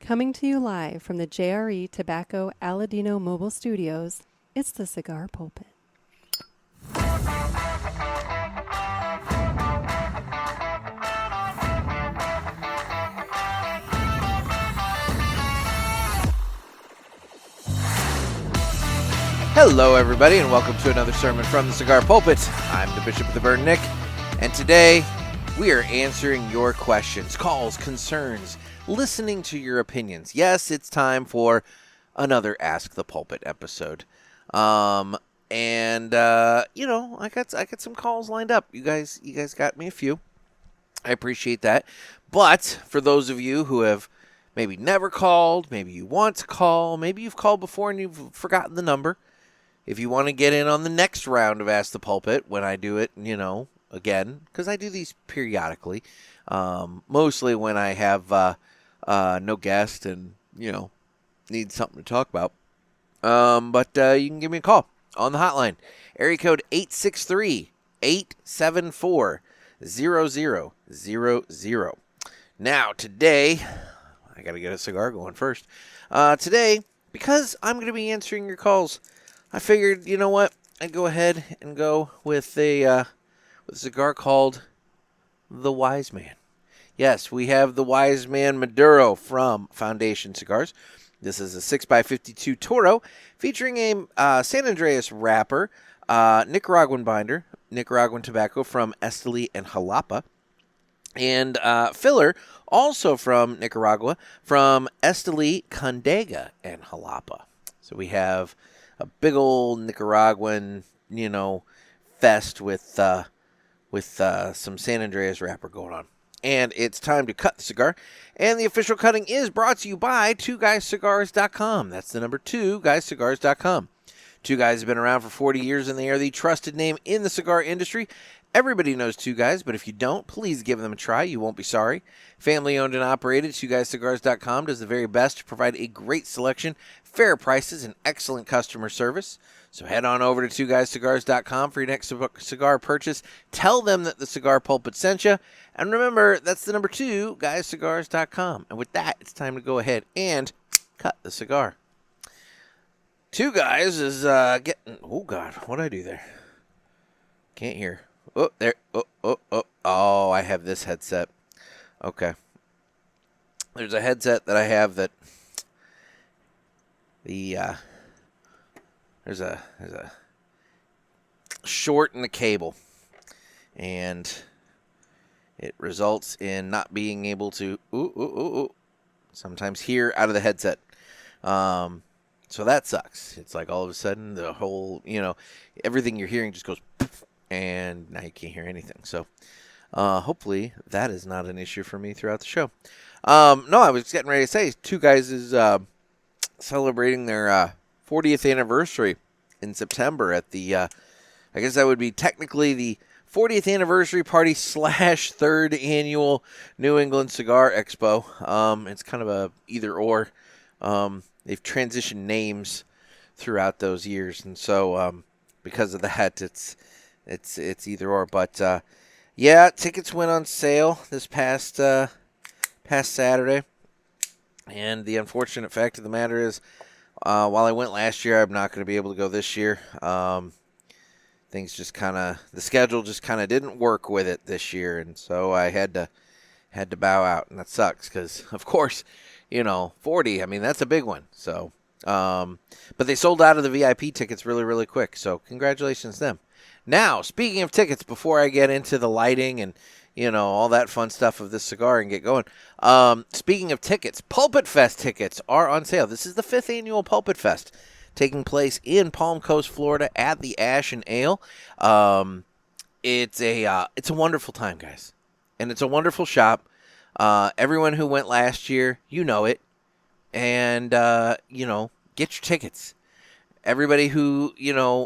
Coming to you live from the JRE Tobacco Aladino Mobile Studios, it's the Cigar Pulpit. Hello, everybody, and welcome to another sermon from the Cigar Pulpit. I'm the Bishop of the Burn, Nick, and today we are answering your questions, calls, concerns, listening to your opinions. Yes, it's time for another Ask the Pulpit episode. I got some calls lined up. You guys got me a few. I appreciate that. But for those of you who have maybe never called, maybe you want to call, maybe you've called before and you've forgotten the number, if you want to get in on the next round of Ask the Pulpit, when I do it, again, because I do these periodically, mostly when I have no guest and, need something to talk about. But you can give me a call on the hotline. Area code 863-874-0000. Now, today, I got to get a cigar going first. Today, because I'm going to be answering your calls, I figured, you know what? I'd go ahead and go with a cigar called the Wise Man. Yes, we have the Wise Man Maduro from Foundation Cigars. This is a 6x52 Toro featuring a San Andreas wrapper, Nicaraguan binder, Nicaraguan tobacco from Esteli and Jalapa, and filler also from Nicaragua from Esteli, Condega, and Jalapa. So we have a big old Nicaraguan, fest with some San Andreas wrapper going on. And it's time to cut the cigar. And the official cutting is brought to you by 2guyscigars.com. That's the number 2guyscigars.com. Two Guys have been around for 40 years, and they are the trusted name in the cigar industry. Everybody knows Two Guys, but if you don't, please give them a try. You won't be sorry. Family owned and operated, 2guyscigars.com does the very best to provide a great selection, fair prices, and excellent customer service. So head on over to 2guyscigars.com for your next cigar purchase. Tell them that the Cigar Pulpit sent you. And remember, that's the number 2guyscigars.com. And with that, it's time to go ahead and cut the cigar. Two Guys is getting... Oh, God, what did I do there? Can't hear. Oh, there. Oh, I have this headset. Okay. There's a headset that I have that there's a short in the cable, and it results in not being able to sometimes hear out of the headset. So that sucks. It's like all of a sudden the whole, everything you're hearing just goes poof, and now you can't hear anything. So hopefully that is not an issue for me throughout the show. No, I was getting ready to say, Two Guys is celebrating their 40th anniversary in September at the, I guess that would be technically the 40th anniversary party / 3rd annual New England Cigar Expo. It's kind of a either or. They've transitioned names throughout those years, and so because of that, it's either or. But yeah, tickets went on sale this past Saturday, and the unfortunate fact of the matter is, while I went last year, I'm not going to be able to go this year. Things just the schedule just kind of didn't work with it this year, and so I had to bow out, and that sucks because, of course, 40. I mean, that's a big one. So, but they sold out of the VIP tickets really, really quick. So, congratulations to them. Now, speaking of tickets, before I get into the lighting and all that fun stuff of this cigar and get going. Speaking of tickets, PulpitFest tickets are on sale. This is the 5th annual PulpitFest taking place in Palm Coast, Florida at the Ash and Ale. It's a wonderful time, guys. And it's a wonderful shop. Everyone who went last year, it. And, get your tickets. Everybody who,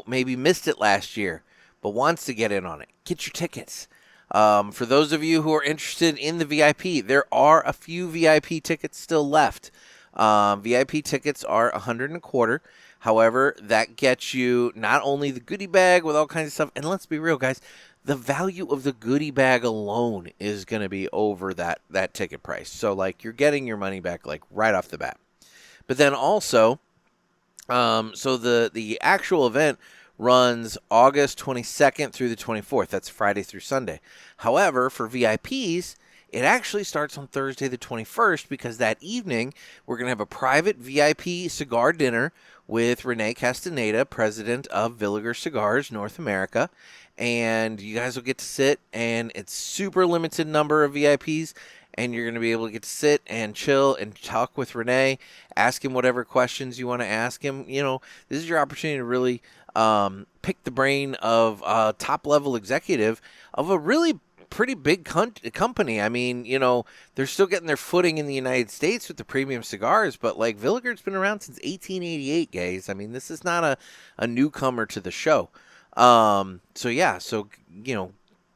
maybe missed it last year but wants to get in on it, get your tickets. For those of you who are interested in the VIP, there are a few VIP tickets still left. VIP tickets are $125. However, that gets you not only the goodie bag with all kinds of stuff, and let's be real, guys, the value of the goodie bag alone is going to be over that ticket price. So, like, you're getting your money back, like, right off the bat. But then also, so the actual event runs August 22nd through the 24th. That's Friday through Sunday. However, for VIPs, it actually starts on Thursday the 21st, because that evening we're going to have a private VIP cigar dinner with Renee Castaneda, president of Villiger Cigars North America. And you guys will get to sit, and it's super limited number of VIPs, and you're going to be able to get to sit and chill and talk with Renee, ask him whatever questions you want to ask him. You know, this is your opportunity to really pick the brain of a top-level executive of a really pretty big company. I mean, you know, they're still getting their footing in the United States with the premium cigars, but like Villiger's been around since 1888, guys. I mean, this is not a newcomer to the show. So you know,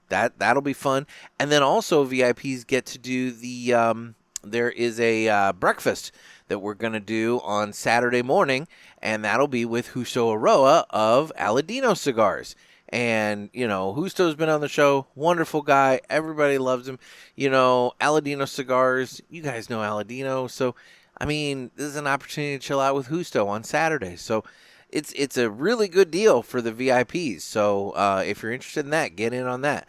that'll be fun. And then also VIPs get to do the there is a breakfast that we're going to do on Saturday morning, and that'll be with Justo Aroa of Aladino Cigars. And, you know, Justo's been on the show. Wonderful guy. Everybody loves him. You know, Aladino Cigars. You guys know Aladino. So, I mean, this is an opportunity to chill out with Justo on Saturday. So, it's a really good deal for the VIPs. So, if you're interested in that, get in on that.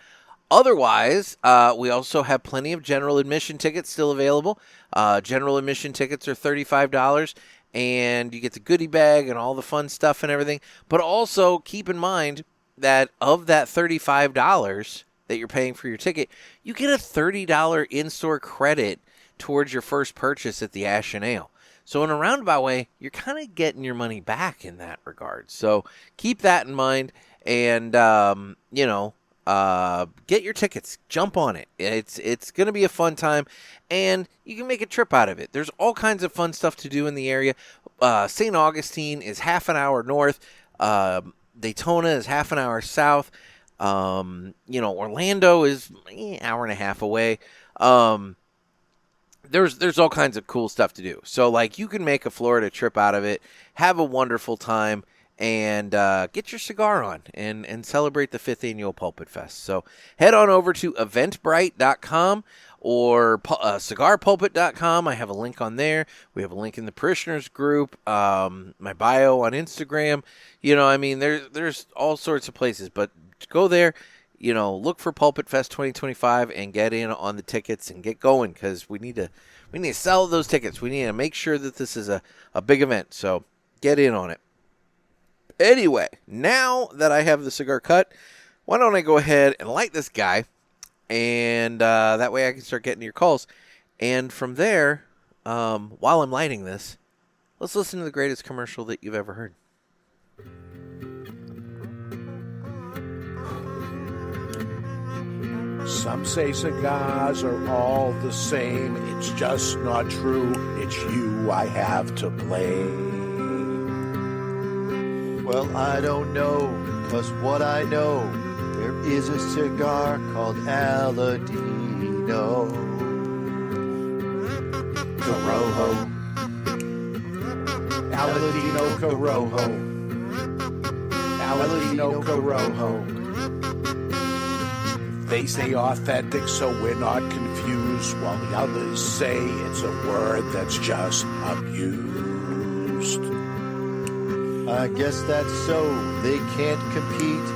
Otherwise, we also have plenty of general admission tickets still available. General admission tickets are $35, and you get the goodie bag and all the fun stuff and everything. But also, keep in mind that of that $35 that you're paying for your ticket, you get a $30 in-store credit towards your first purchase at the Ash and Ale. So in a roundabout way, you're kind of getting your money back in that regard. So keep that in mind, and you know, get your tickets. Jump on it. It's going to be a fun time, and you can make a trip out of it. There's all kinds of fun stuff to do in the area. St. Augustine is half an hour north. Daytona is half an hour south. You know, Orlando is an hour and a half away. There's all kinds of cool stuff to do. So, like, you can make a Florida trip out of it, have a wonderful time, and get your cigar on and celebrate the 5th annual Pulpit Fest. So head on over to eventbrite.com or cigarpulpit.com. I have a link on there. We have a link in the parishioners group, my bio on Instagram. You know, I mean, there's all sorts of places, but go there, you know, look for Pulpit Fest 2025 and get in on the tickets and get going, because we need to sell those tickets. We need to make sure that this is a big event. So get in on it. Anyway, now that I have the cigar cut, why don't I go ahead and light this guy, and that way I can start getting your calls. And from there, while I'm lighting this, let's listen to the greatest commercial that you've ever heard. Some say cigars are all the same. It's just not true. It's you I have to blame. Well, I don't know, 'cause what I know, there is a cigar called Aladino Corojo. Aladino Corojo. Aladino Corojo. They say authentic, so we're not confused, while the others say it's a word that's just abused. I guess that's so, they can't compete.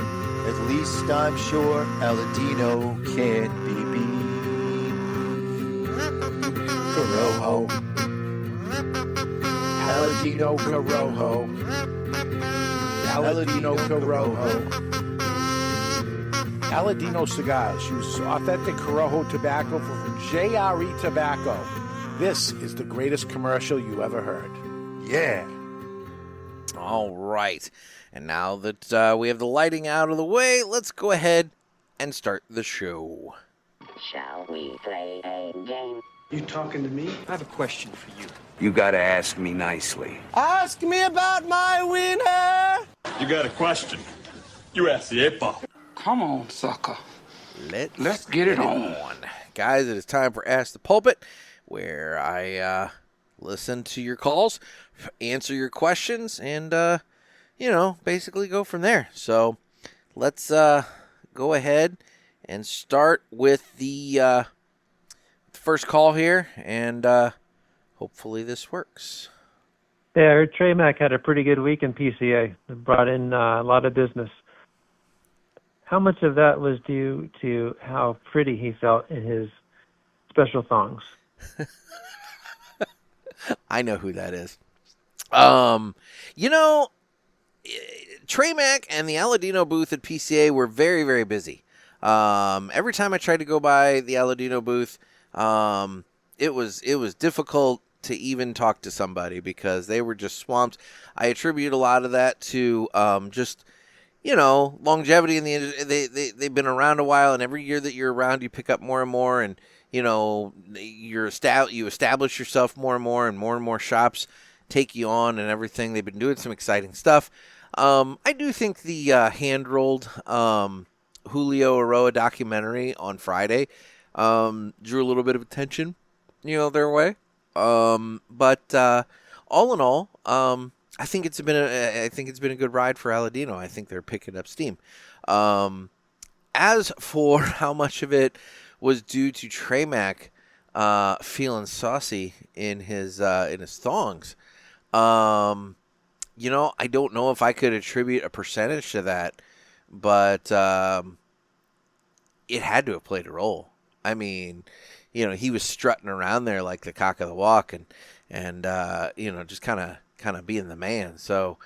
At least I'm sure Aladino can't be beat. Corojo. Aladino Corojo. Aladino Corojo. Aladino Cigars uses authentic Corojo tobacco from JRE Tobacco. This is the greatest commercial you ever heard. Yeah. All right. And now that we have the lighting out of the way, let's go ahead and start the show. Shall we play a game? You talking to me? I have a question for you. You gotta ask me nicely. Ask me about my wiener. You got a question? You ask the 8-ball. Come on, sucker. Let's get it on. Guys, it is time for Ask the Pulpit, where I listen to your calls, answer your questions, and, you know, basically go from there. So let's go go ahead and start with the first call here, and hopefully this works. Yeah, Trey Mack had a pretty good week in PCA. It brought in a lot of business. How much of that was due to how pretty he felt in his special thongs? I know who that is. Trey Mack and the Aladino booth at PCA were very, very busy. Every time I tried to go by the Aladino booth, it was difficult to even talk to somebody because they were just swamped. I attribute a lot of that to just longevity in the industry. They've been around a while, and every year that you're around, you pick up more and more, and you establish yourself more and more shops take you on and everything. They've been doing some exciting stuff. I do think the hand-rolled Julio Aroa documentary on Friday drew a little bit of attention, their way. But all in all, I think it's been a good ride for Aladino. I think they're picking up steam. As for how much of it was due to Trey Mack feeling saucy in his thongs, I don't know if I could attribute a percentage to that, but it had to have played a role. I mean, he was strutting around there like the cock of the walk, and just kind of being the man. So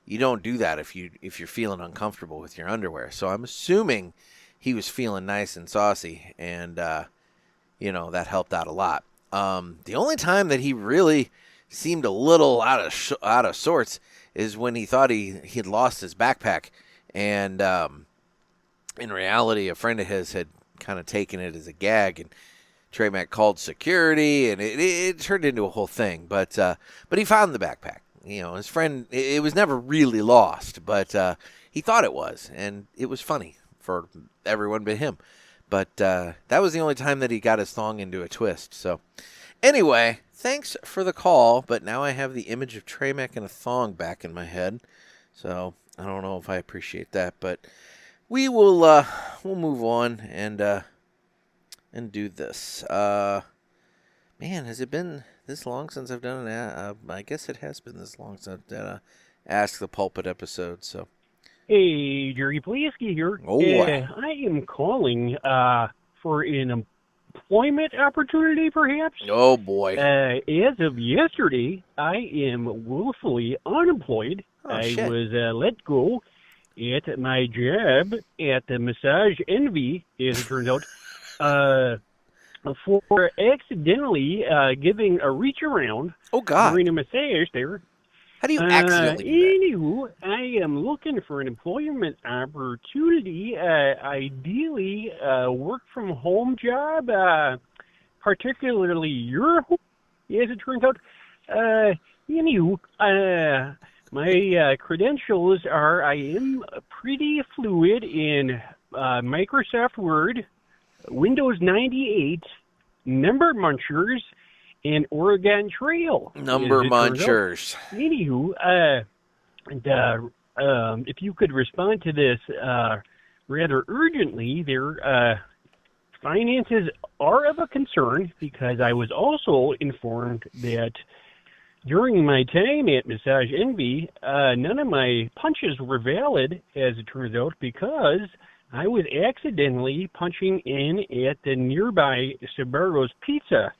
you don't do that if you're feeling uncomfortable with your underwear. So I'm assuming he was feeling nice and saucy, and that helped out a lot. The only time that he really seemed a little out of sorts is when he thought he'd lost his backpack, and in reality, a friend of his had kind of taken it as a gag, and Trey Mack called security, and it turned into a whole thing. But he found the backpack. His friend, it was never really lost, but he thought it was, and it was funny for everyone but him. But that was the only time that he got his thong into a twist. So anyway, thanks for the call, but now I have the image of Trey Mack in a thong back in my head. So I don't know if I appreciate that, but we will we'll move on and do this. Man, has it been this long since I've done an I guess it has been this long since I've done a Ask the Pulpit episode. So, hey, Jerry Pulaski here. Oh, I am calling for an employment opportunity, perhaps. Oh boy! As of yesterday, I am willfully unemployed. Shit. I was let go at my job at the Massage Envy, as it turns out. For accidentally giving a reach around during a massage there. How do you accidentally do that? Anywho, I am looking for an employment opportunity, ideally work from home job, particularly your home, as it turns out. My credentials are I am pretty fluid in Microsoft Word, Windows 98, Number Munchers, and Oregon Trail. Number Munchers. Anywho, if you could respond to this rather urgently, their finances are of a concern because I was also informed that during my time at Massage Envy, none of my punches were valid, as it turns out, because I was accidentally punching in at the nearby Sbarro's Pizza,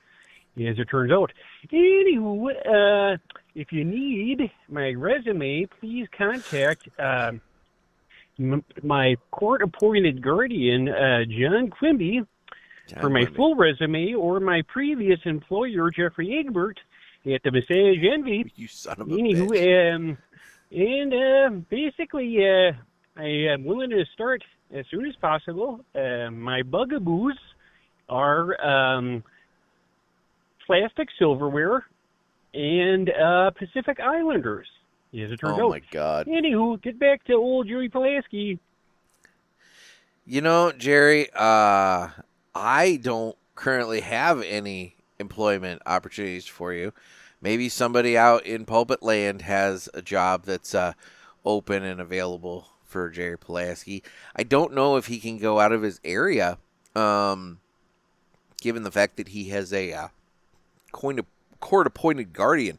as it turns out. Anywho, if you need my resume, please contact my court-appointed guardian, John Quimby, for my full resume, or my previous employer, Jeffrey Egbert, at the Massage Envy. You son of a bitch. Basically, I am willing to start as soon as possible. My bugaboos are plastic silverware and Pacific Islanders, as it turns out. Oh, my God. Anywho, get back to old Joey Pulaski. Jerry, I don't currently have any employment opportunities for you. Maybe somebody out in Pulpit Land has a job that's open and available for Jerry Pulaski. I don't know if he can go out of his area, given the fact that he has a court-appointed guardian.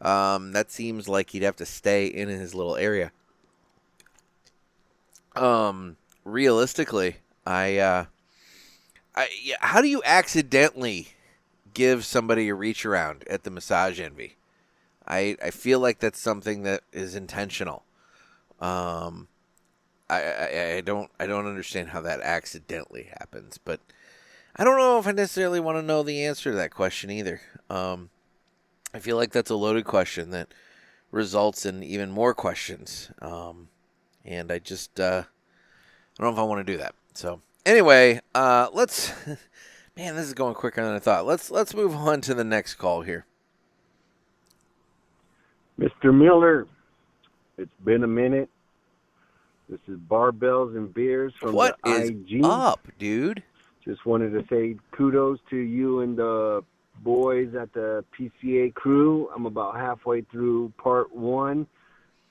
That seems like he'd have to stay in his little area. Realistically, how do you accidentally give somebody a reach around at the Massage Envy? I feel like that's something that is intentional. I don't understand how that accidentally happens, but I don't know if I necessarily want to know the answer to that question either. I feel like that's a loaded question that results in even more questions. And I just, I don't know if I want to do that. So anyway, let's, man, this is going quicker than I thought. Let's move on to the next call here. Mr. Miller, it's been a minute. This is Barbells and Beers from What the is IG. up, dude? Just wanted to say kudos to you and the boys at the PCA crew. I'm about halfway through part 1,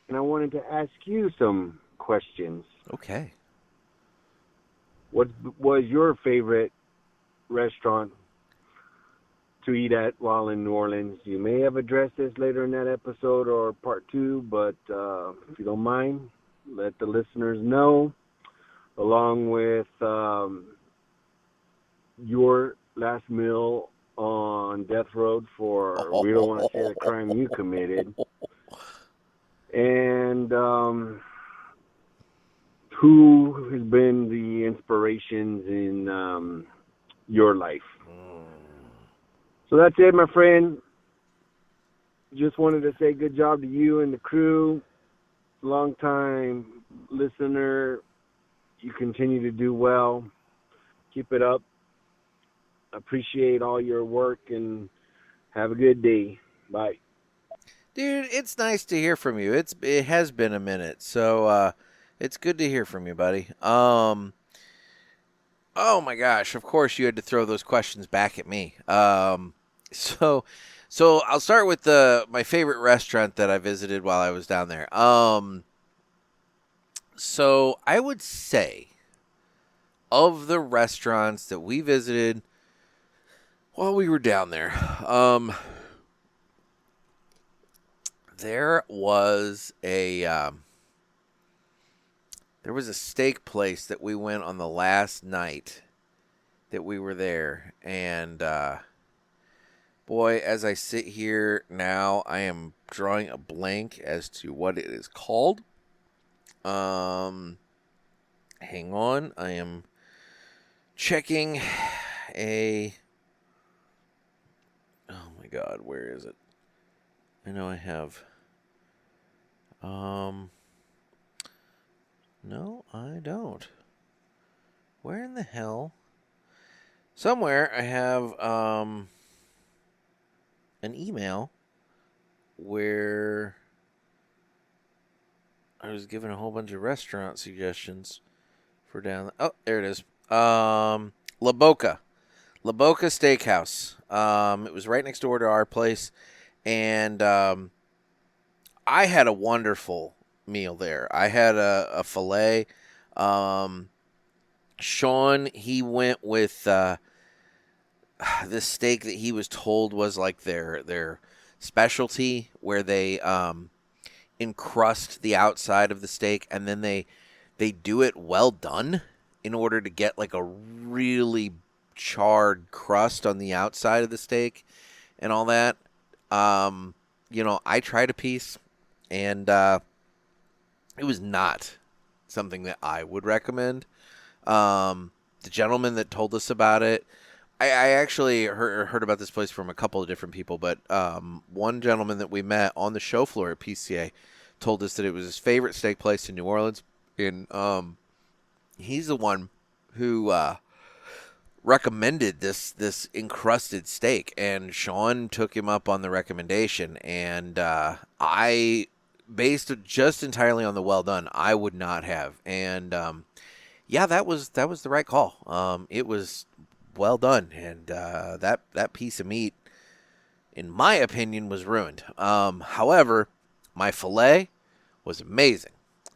and I wanted to ask you some questions. Okay. What was your favorite restaurant to eat at while in New Orleans? You may have addressed this later in that episode or part 2, but if you don't mind, let the listeners know, along with your last meal on death row for we don't want to say the crime you committed, and who has been the inspirations in your life. So that's it, my friend. Just wanted to say good job to you and the crew. Long time listener. You continue to do well. Keep it up. Appreciate all your work and have a good day. Bye. Dude, it's nice to hear from you. It has been a minute, so it's good to hear from you, buddy. Oh my gosh, of course you had to throw those questions back at me. So I'll start with my favorite restaurant that I visited while I was down there. So I would say of the restaurants that we visited while we were down there, there was a steak place that we went on the last night that we were there, and boy, as I sit here now, I am drawing a blank as to what it is called. Hang on, I am checking oh my God, where is it? I know I have. No, I don't. Where in the hell? Somewhere I have an email where I was given a whole bunch of restaurant suggestions for down. Oh, there it is. La Boca Steakhouse. It was right next door to our place, and I had a wonderful meal there. I had a filet. Sean, he went with this steak that he was told was like their specialty, where they encrust the outside of the steak and then they do it well done in order to get like a really charred crust on the outside of the steak and all that. I tried a piece, and it was not something that I would recommend. The gentleman that told us about it, I actually heard about this place from a couple of different people, but one gentleman that we met on the show floor at PCA told us that it was his favorite steak place in New Orleans, and he's the one who recommended this encrusted steak, and Sean took him up on the recommendation, and I, based just entirely on the well done, I would not have, and that was the right call. It was well done, and that piece of meat, in my opinion, was ruined. However, my filet was amazing.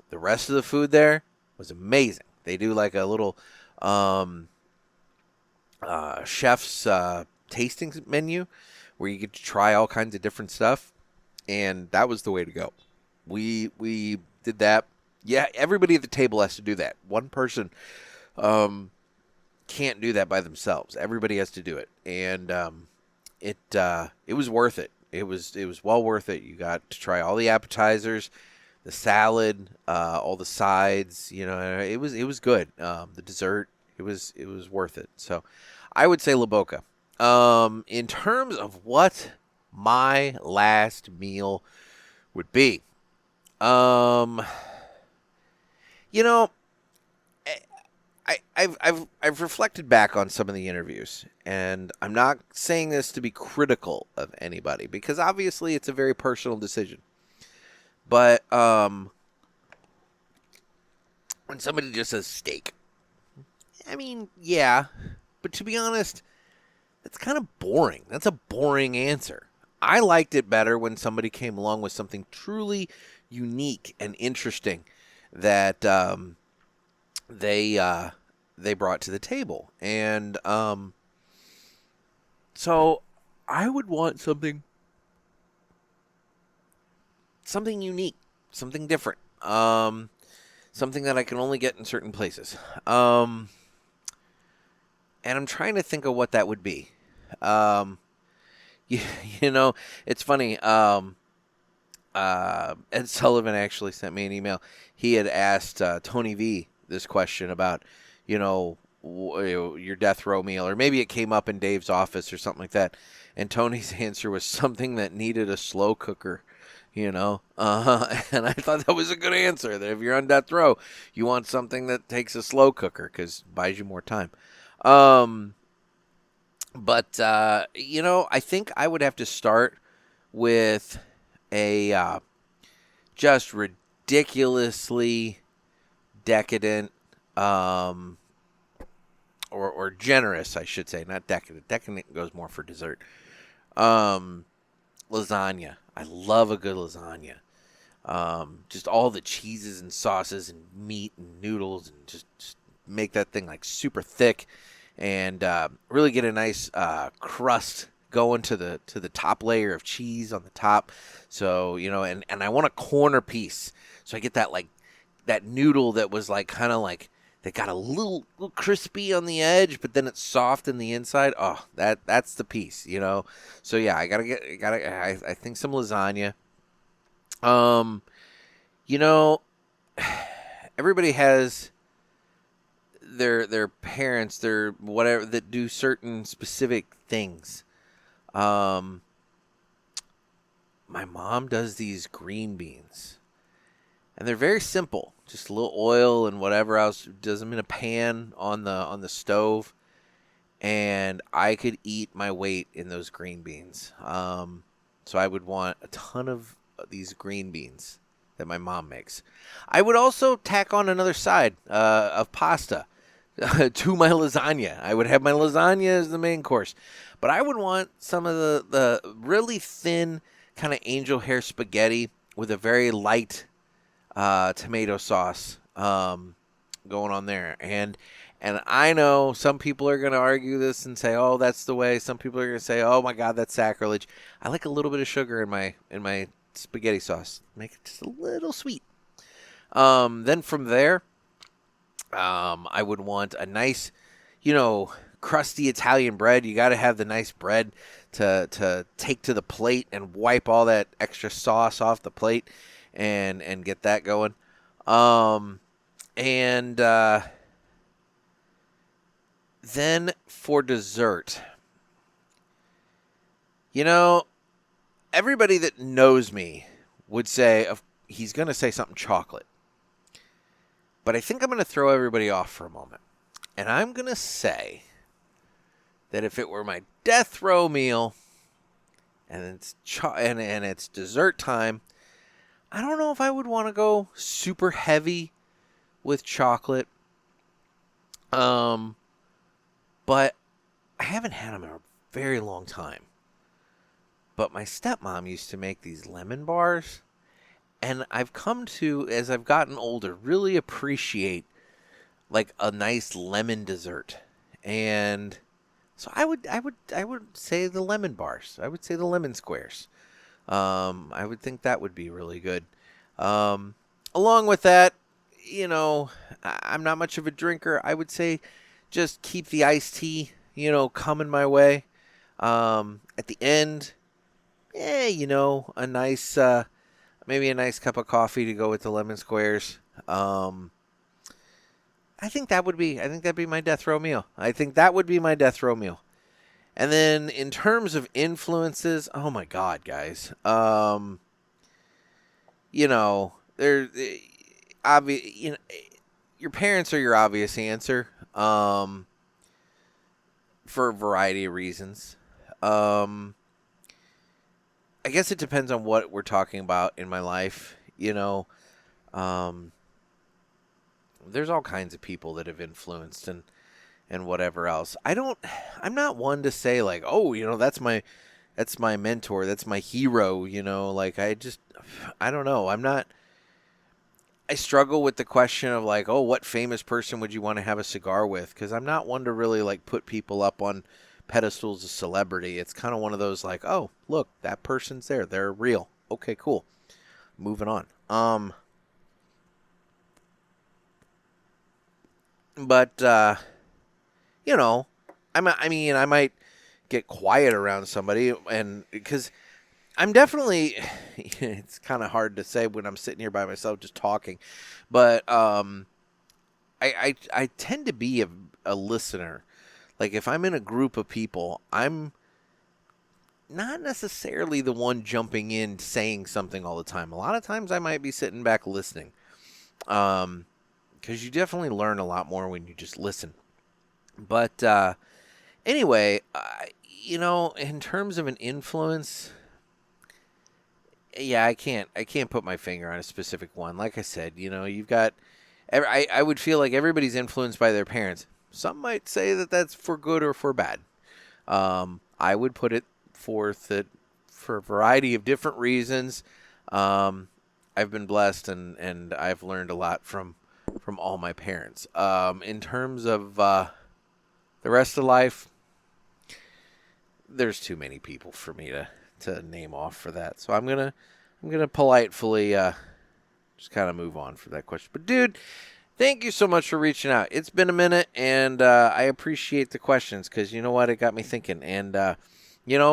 The rest of the food there was amazing. They do like a little chef's tasting menu where you get to try all kinds of different stuff, and that was the way to go. We did that. Yeah, everybody at the table has to do that. One person can't do that by themselves. Everybody has to do it, and it was worth it. It was well worth it. You got to try all the appetizers, the salad, all the sides. You know, it was good. The dessert, it was worth it. So, I would say La Boca. In terms of what my last meal would be, you know, I've reflected back on some of the interviews, and I'm not saying this to be critical of anybody because obviously it's a very personal decision. But when somebody just says steak, I mean, yeah, but to be honest, that's kind of boring. That's a boring answer. I liked it better when somebody came along with something truly unique and interesting that they brought to the table. And so I would want something unique, something different, something that I can only get in certain places. And I'm trying to think of what that would be. You know, it's funny. Ed Sullivan actually sent me an email. He had asked Tony V this question about, you know, your death row meal, or maybe it came up in Dave's office or something like that. And Tony's answer was something that needed a slow cooker, you know. And I thought that was a good answer, that if you're on death row, you want something that takes a slow cooker because it buys you more time. But you know, I think I would have to start with a just ridiculously decadent or generous, I should say, not decadent. Decadent goes more for dessert. Lasagna. I love a good lasagna. Just all the cheeses and sauces and meat and noodles, and just make that thing like super thick, and really get a nice crust going to the top layer of cheese on the top. So, you know, and I want a corner piece, so I get that like that noodle that was like kind of like that got a little crispy on the edge, but then it's soft in the inside. Oh, that's the piece, you know. So yeah, I think some lasagna. You know, everybody has their parents, their whatever, that do certain specific things. My mom does these green beans, and they're very simple. Just a little oil and whatever else. Does them in a pan on the stove, and I could eat my weight in those green beans. So I would want a ton of these green beans that my mom makes. I would also tack on another side of pasta to my lasagna. I would have my lasagna as the main course, but I would want some of the really thin kind of angel hair spaghetti with a very light tomato sauce going on there. And I know some people are going to argue this and say, oh, that's the way. Some people are going to say, oh my God, that's sacrilege. I like a little bit of sugar in my spaghetti sauce. Make it just a little sweet. Then from there, I would want a nice, you know, crusty Italian bread. You got to have the nice bread to take to the plate and wipe all that extra sauce off the plate and get that going. Then for dessert, you know, everybody that knows me would say he's going to say something chocolate. But I think I'm going to throw everybody off for a moment. And I'm going to say that if it were my death row meal and it's dessert time, I don't know if I would want to go super heavy with chocolate. But I haven't had them in a very long time. But my stepmom used to make these lemon bars, And I've come to, as I've gotten older, really appreciate like a nice lemon dessert. And so I would say the lemon bars. I would say the lemon squares. I would think that would be really good. Along with that, I'm not much of a drinker. I would say just keep the iced tea, coming my way. At the end, a nice, maybe a nice cup of coffee to go with the lemon squares. I think that'd be my death row meal. And then in terms of influences, oh my God, guys. They're obvious. Your parents are your obvious answer. For a variety of reasons. I guess it depends on what we're talking about in my life. There's all kinds of people that have influenced and whatever else. I'm not one to say like, oh, that's my mentor, that's my hero, like I don't know. I struggle with the question of like, oh, what famous person would you want to have a cigar with? Because I'm not one to really like put people up on pedestals of celebrity. It's kind of one of those like, oh, look, that person's there. They're real. Okay, cool. Moving on. But, I might get quiet around somebody, and because I'm definitely, it's kind of hard to say when I'm sitting here by myself just talking, but I tend to be a listener. Like if I'm in a group of people, I'm not necessarily the one jumping in saying something all the time. A lot of times I might be sitting back listening, because you definitely learn a lot more when you just listen. But anyway, in terms of an influence, yeah, I can't put my finger on a specific one. Like I said, you've got, I would feel like everybody's influenced by their parents. Some might say that that's for good or for bad. I would put it forth that for a variety of different reasons, I've been blessed and I've learned a lot from all my parents. In terms of the rest of life, there's too many people for me to name off for that. So I'm gonna politely just kind of move on for that question. But dude, thank you so much for reaching out. It's been a minute, and I appreciate the questions because you know what, it got me thinking. And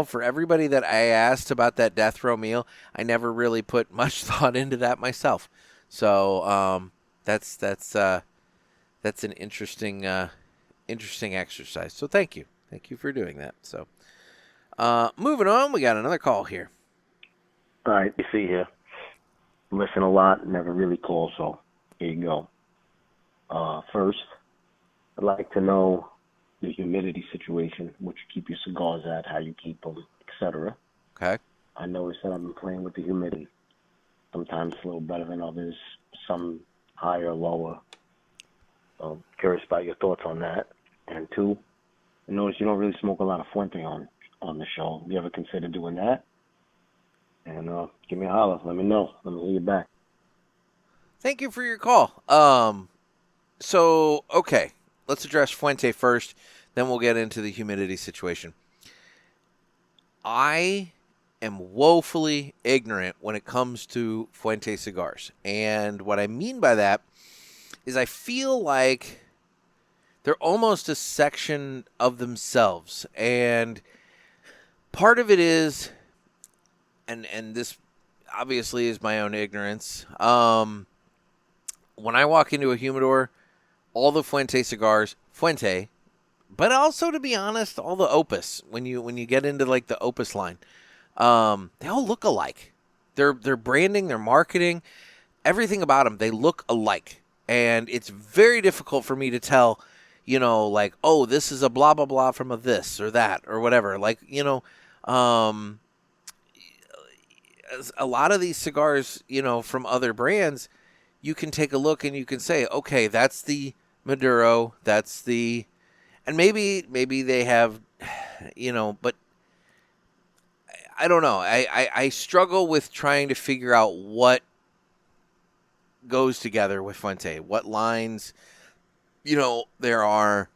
for everybody that I asked about that death row meal, I never really put much thought into that myself. So that's an interesting exercise. So thank you for doing that. So moving on, we got another call here. All right, you see here. Listen a lot, never really call, so here you go. First, I'd like to know the humidity situation, what you keep your cigars at, how you keep them, etc. Okay. I noticed that I've been playing with the humidity. Sometimes it's a little better than others, some higher, lower. So curious about your thoughts on that. And two, I noticed you don't really smoke a lot of Fuente on the show. You ever consider doing that? And give me a holler. Let me know. Let me hear you back. Thank you for your call. So, okay, let's address Fuente first, then we'll get into the humidity situation. I am woefully ignorant when it comes to Fuente cigars. And what I mean by that is I feel like they're almost a section of themselves. And part of it is, and this obviously is my own ignorance, when I walk into a humidor, all the Fuente cigars, Fuente, but also, to be honest, all the Opus, when you get into like the Opus line, they all look alike. Their branding, their marketing, everything about them, they look alike. And it's very difficult for me to tell, like, oh, this is a blah, blah, blah from a this or that or whatever. Like, a lot of these cigars, from other brands, you can take a look and you can say, okay, that's the Maduro, and maybe they have, but I don't know. I struggle with trying to figure out what goes together with Fuente, what lines, there are,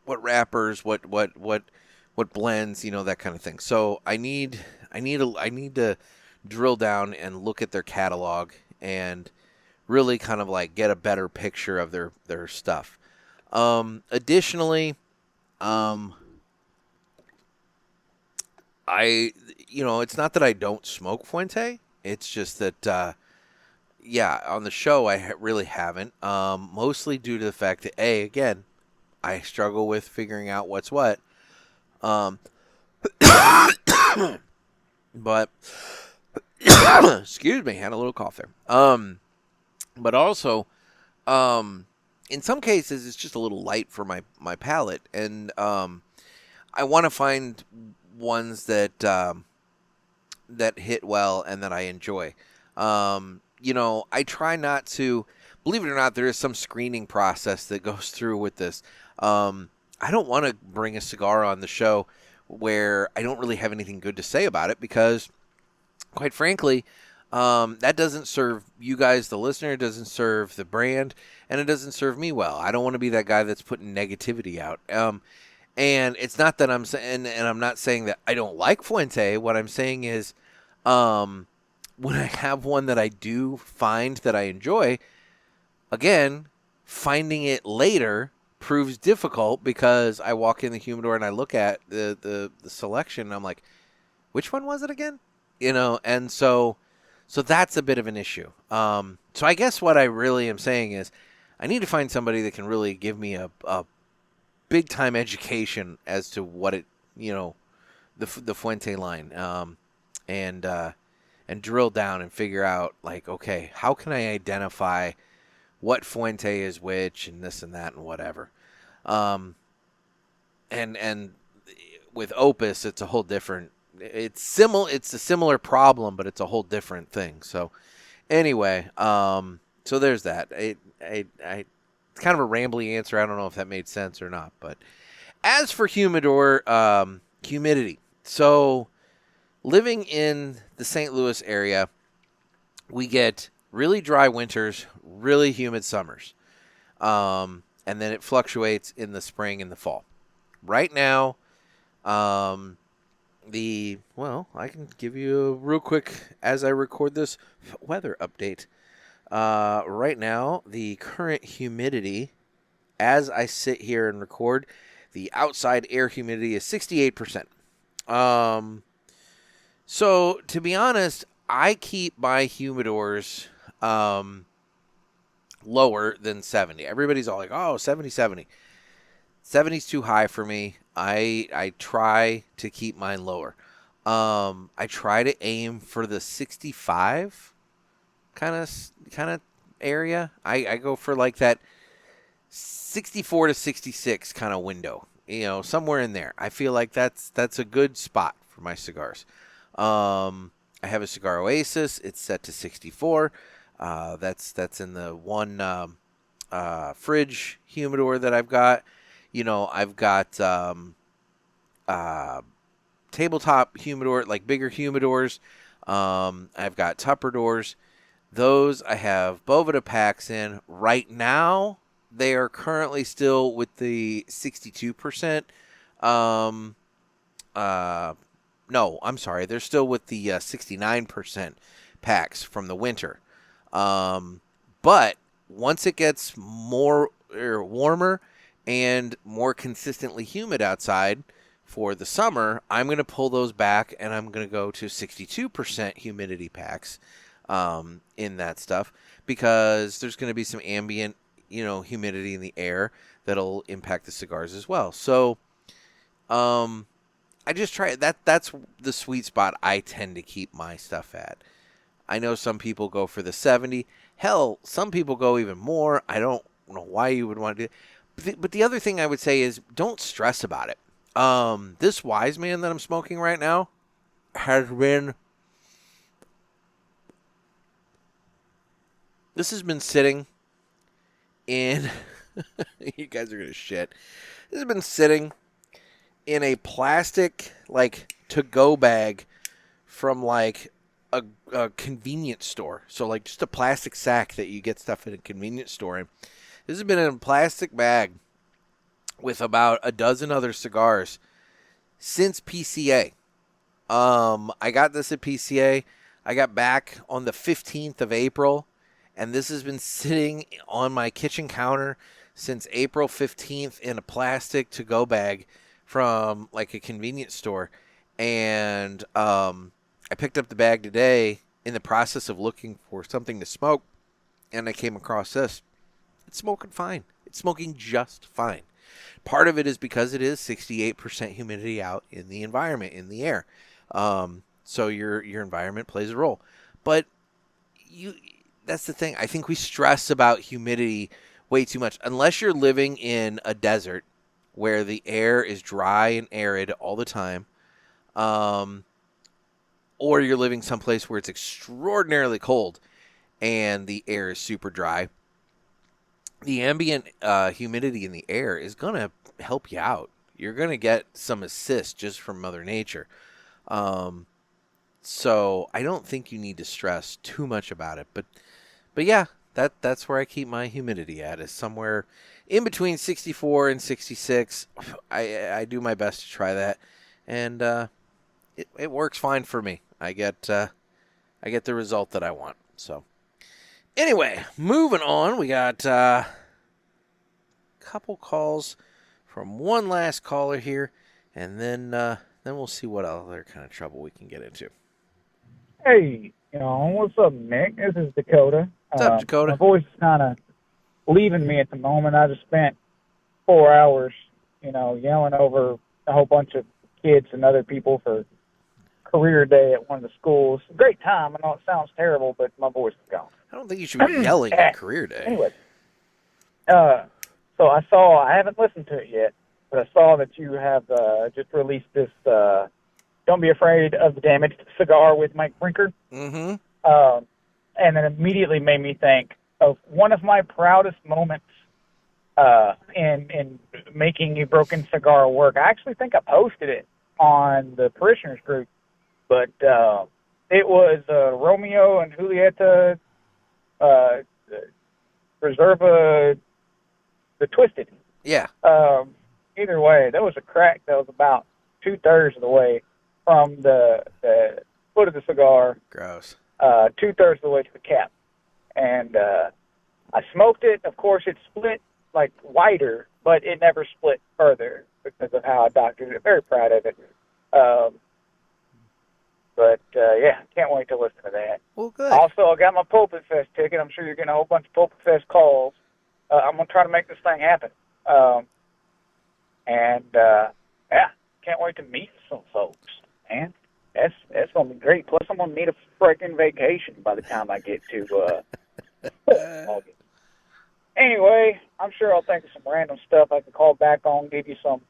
what wrappers, what blends, that kind of thing. So I need to drill down and look at their catalog and really kind of like get a better picture of their stuff. Additionally, it's not that I don't smoke Fuente. It's just that, on the show I really haven't. Mostly due to the fact that, again, I struggle with figuring out what's what. But excuse me, had a little cough there. But also, in some cases, it's just a little light for my palate, and I want to find ones that hit well and that I enjoy. I try not to. Believe it or not, there is some screening process that goes through with this. I don't want to bring a cigar on the show where I don't really have anything good to say about it because, quite frankly, that doesn't serve you guys, the listener. It doesn't serve the brand, and it doesn't serve me well. I don't want to be that guy that's putting negativity out. And it's not that I'm saying, and I'm not saying that I don't like Fuente. What I'm saying is, when I have one that I do find that I enjoy, again, finding it later proves difficult because I walk in the humidor and I look at the selection and I'm like, which one was it again? And so that's a bit of an issue. So I guess what I really am saying is I need to find somebody that can really give me a big time education as to what it, the Fuente line, and drill down and figure out like, okay, how can I identify what Fuente is which and this and that and whatever. And with Opus, it's a whole different, it's a similar problem, but it's a whole different thing. So anyway, so there's that. It's kind of a rambly answer. I don't know if that made sense or not, but as for humidor, humidity. So living in the St. Louis area, we get really dry winters, really humid summers. And then it fluctuates in the spring and the fall. Right now, I can give you a real quick, as I record this, weather update. Right now, the current humidity, as I sit here and record, the outside air humidity is 68%. So, to be honest, I keep my humidors lower than 70. Everybody's all like, oh, 70. 70's too high for me. I try to keep mine lower. I try to aim for the 65 kind of area. I go for like that 64 to 66 kind of window, somewhere in there. I feel like that's a good spot for my cigars. I have a Cigar Oasis. It's set to 64. That's in the one fridge humidor that I've got. I've got tabletop humidor, like bigger humidors. I've got Tupper doors. Those I have Boveda packs in. Right now, they are currently still with the 62%. No, I'm sorry. They're still with the 69% packs from the winter. But once it gets warmer and more consistently humid outside for the summer, I'm going to pull those back and I'm going to go to 62% humidity packs in that stuff because there's going to be some ambient, humidity in the air that'll impact the cigars as well. So, I just try that's the sweet spot I tend to keep my stuff at. I know some people go for the 70. Hell, some people go even more. I don't know why you would want to do it. But the other thing I would say is don't stress about it. This Wise Man that I'm smoking right now has been sitting in you guys are going to shit. This has been sitting in a plastic, to-go bag from, a convenience store. So like just a plastic sack that you get stuff in a convenience store in. This has been in a plastic bag with about a dozen other cigars since PCA. I got this at PCA. I got back on the 15th of April, and this has been sitting on my kitchen counter since April 15th in a plastic to-go bag from like a convenience store. And I picked up the bag today in the process of looking for something to smoke, and I came across this. It's smoking fine. It's smoking just fine. Part of it is because it is 68% humidity out in the environment, in the air. So your environment plays a role. But that's the thing. I think we stress about humidity way too much. Unless you're living in a desert where the air is dry and arid all the time, or you're living someplace where it's extraordinarily cold and the air is super dry, the ambient humidity in the air is going to help you out. You're going to get some assist just from Mother Nature. So I don't think you need to stress too much about it. But yeah, that's where I keep my humidity at, is somewhere in between 64 and 66. I do my best to try that, and it works fine for me. I get the result that I want. So anyway, moving on, we got a couple calls from one last caller here, and then we'll see what other kind of trouble we can get into. Hey, what's up, Nick? This is Dakota. What's up, Dakota? My voice is kind of leaving me at the moment. I just spent 4 hours, yelling over a whole bunch of kids and other people for career day at one of the schools. Great time. I know it sounds terrible, but my voice is gone. I don't think you should be yelling at career day. Anyway, so I haven't listened to it yet, but I saw that you have just released this Don't Be Afraid of the Damaged cigar with Mike Brinker. Mm-hmm. And it immediately made me think of one of my proudest moments in making a broken cigar work. I actually think I posted it on the parishioners group, but it was Romeo and Julieta Reserva, the Twisted. Yeah. Either way, there was a crack that was about 2/3 of the way from the foot of the cigar. Gross. 2/3 of the way to the cap. And I smoked it. Of course, it split like wider, but it never split further because of how I doctored it. Very proud of it. But yeah, can't wait to listen to that. Well, good. Also, I got my PulpitFest ticket. I'm sure you're getting a whole bunch of PulpitFest calls. I'm going to try to make this thing happen. Yeah, can't wait to meet some folks, man. That's going to be great. Plus, I'm going to need a freaking vacation by the time I get to August. Anyway, I'm sure I'll think of some random stuff I can call back on, give you some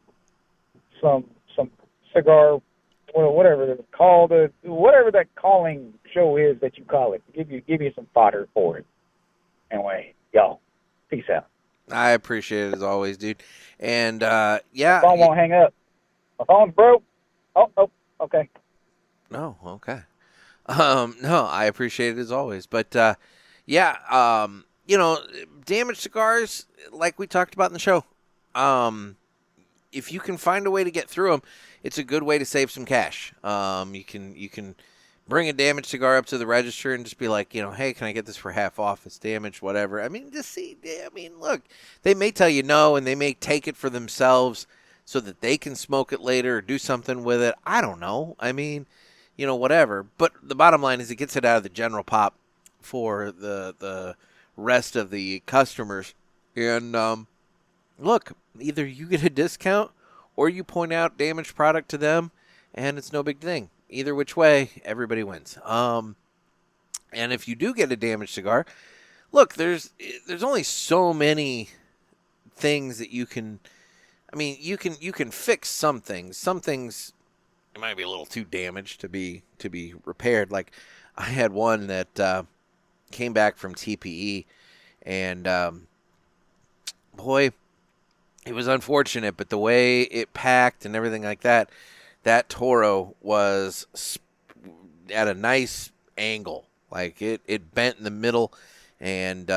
cigar, whatever they're called, whatever that calling show is that you call it. Give you some fodder for it. Anyway, y'all, peace out. I appreciate it as always, dude. And yeah, my phone won't hang up. My phone's broke. Oh, okay. No, okay. No, I appreciate it as always. But yeah, damaged cigars, like we talked about in the show, if you can find a way to get through them, it's a good way to save some cash. You can bring a damaged cigar up to the register and just be like, hey, can I get this for half off? It's damaged, whatever. I mean, look, they may tell you no, and they may take it for themselves so that they can smoke it later or do something with it. I don't know. I mean, whatever. But the bottom line is it gets it out of the general pop for the rest of the customers. And look, either you get a discount or you point out damaged product to them, and it's no big thing. Either which way, everybody wins. And if you do get a damaged cigar, look, there's only so many things that you can. I mean, you can fix some things. Some things it might be a little too damaged to be repaired. Like I had one that came back from TPE, and boy, it was unfortunate. But the way it packed and everything like that. That Toro was at a nice angle. Like it bent in the middle, and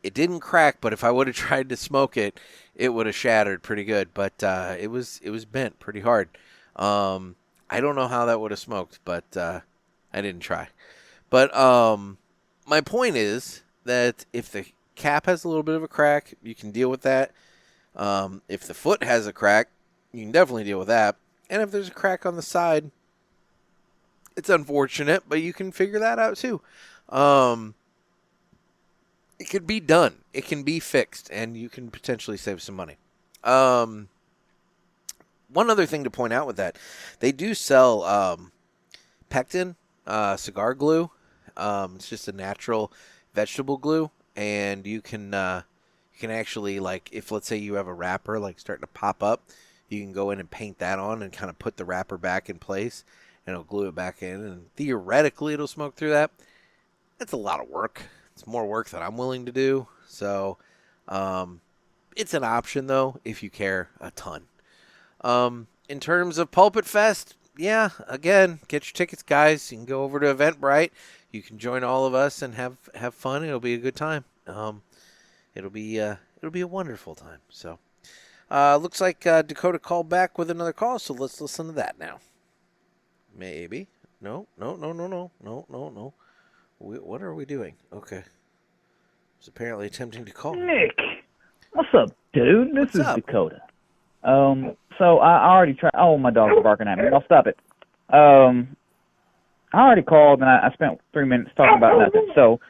it didn't crack. But if I would have tried to smoke it, it would have shattered pretty good. But it was bent pretty hard. I don't know how that would have smoked, but I didn't try. But my point is that if the cap has a little bit of a crack, you can deal with that. If the foot has a crack, you can definitely deal with that. And if there's a crack on the side, it's unfortunate, but you can figure that out too. It could be done. It can be fixed, and you can potentially save some money. One other thing to point out with that, they do sell pectin, cigar glue. It's just a natural vegetable glue, and you can actually, like, if let's say you have a wrapper like starting to pop up, you can go in and paint that on and kind of put the wrapper back in place, and it'll glue it back in, and theoretically it'll smoke through that. It's a lot of work. It's more work than I'm willing to do. So it's an option, though, if you care a ton. In terms of PulpitFest, yeah, again, get your tickets, guys. You can go over to Eventbrite. You can join all of us and have fun. It'll be a good time. It'll be a wonderful time. So looks like Dakota called back with another call, so let's listen to that now. Maybe. No. What are we doing? Okay. It's apparently attempting to call. Nick, what's up, dude? This is Dakota. So I already tried. Oh, my dog's barking at me. I'll stop it. I already called, and I spent 3 minutes talking about nothing. So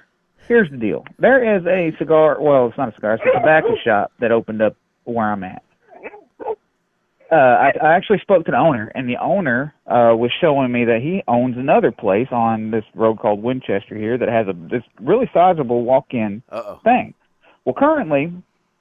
here's the deal. There is a cigar, well, it's not a cigar, it's a tobacco shop that opened up where I'm at. I actually spoke to the owner, and the owner was showing me that he owns another place on this road called Winchester here that has this really sizable walk-in thing. Well, currently,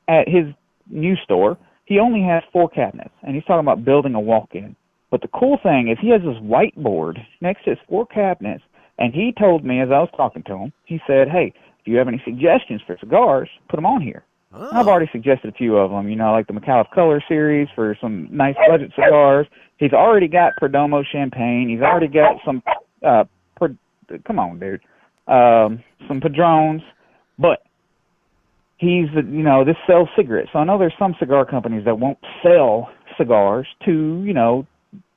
at his new store, he only has 4 cabinets, and he's talking about building a walk-in. But the cool thing is he has this whiteboard next to his 4 cabinets, and he told me as I was talking to him, he said, hey, if you have any suggestions for cigars, put them on here. Oh. I've already suggested a few of them, like the McAuliffe Color series for some nice budget cigars. He's already got Perdomo Champagne. He's already got some, come on, dude, some Padrones. But he's, this sells cigarettes. So I know there's some cigar companies that won't sell cigars to,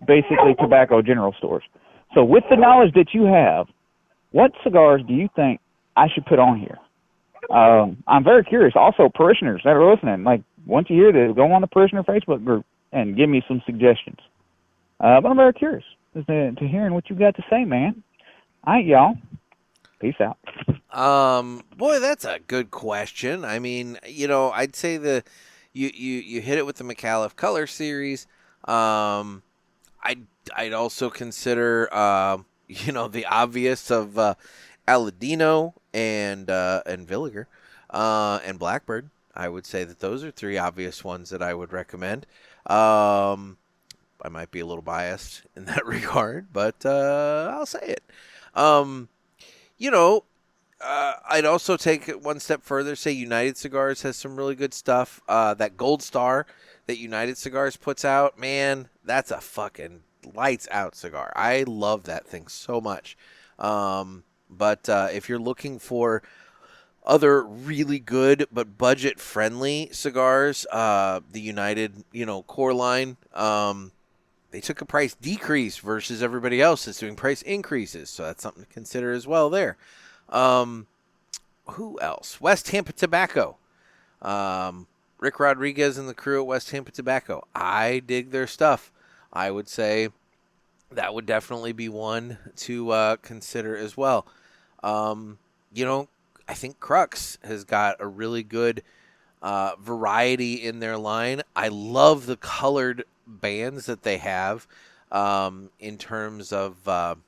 basically tobacco general stores. So with the knowledge that you have, what cigars do you think I should put on here? I'm very curious. Also, parishioners that are listening, once you hear this, go on the parishioner Facebook group and give me some suggestions. But I'm very curious as to hearing what you got to say, man. All right, y'all. Peace out. Boy, that's a good question. I mean, I'd say you hit it with the McAuliffe Color series. I'd also consider the obvious of Aladino and Villiger and Blackbird. I would say that those are 3 obvious ones that I would recommend. I might be a little biased in that regard, but I'll say it. I'd also take it one step further, say United Cigars has some really good stuff. That Gold Star that United Cigars puts out, man, that's a fucking lights out cigar. I love that thing so much. But if you're looking for other really good but budget-friendly cigars, the United, core line, they took a price decrease versus everybody else that's doing price increases. So that's something to consider as well there. Who else? West Tampa Tobacco. Rick Rodriguez and the crew at West Tampa Tobacco. I dig their stuff. I would say that would definitely be one to consider as well. I think Crux has got a really good variety in their line. I love the colored bands that they have in terms of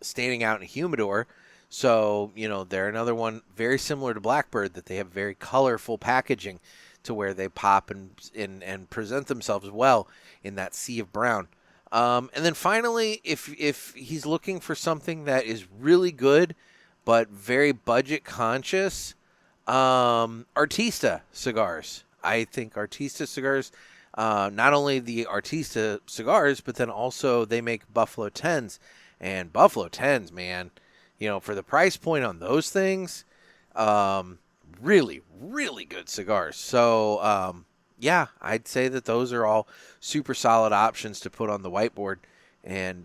standing out in humidor. So, they're another one very similar to Blackbird that they have very colorful packaging to where they pop and present themselves well in that sea of brown. And then finally, if he's looking for something that is really good but very budget conscious, Artista Cigars. I think Artista Cigars, not only the Artista Cigars, but then also they make Buffalo 10s. And Buffalo 10s, man, for the price point on those things, really, really good cigars. So, yeah, I'd say that those are all super solid options to put on the whiteboard and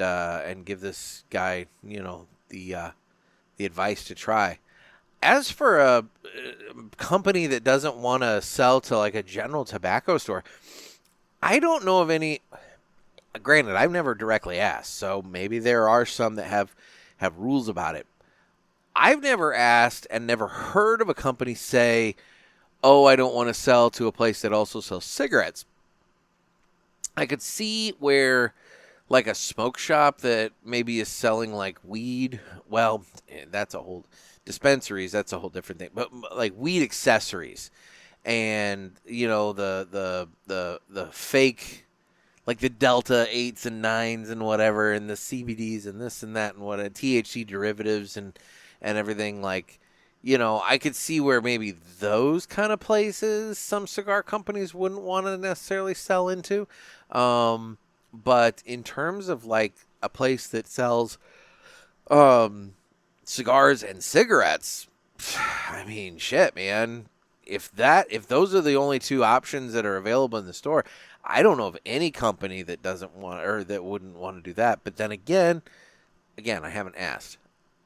give this guy, the advice to try. As for a company that doesn't want to sell to like a general tobacco store, I don't know of any. Granted, I've never directly asked, so maybe there are some that have rules about it. I've never asked and never heard of a company say, oh, I don't want to sell to a place that also sells cigarettes. I could see where, like a smoke shop that maybe is selling like weed. Well, that's a whole dispensaries. That's a whole different thing. But like weed accessories, and the fake, like the Delta 8s and 9s and whatever, and the CBDs and this and that and what THC derivatives and everything. Like, I could see where maybe those kind of places some cigar companies wouldn't want to necessarily sell into. But in terms of like a place that sells cigars and cigarettes, I mean, shit, man. If those are the only two options that are available in the store, I don't know of any company that doesn't want or that wouldn't want to do that. But then again, I haven't asked.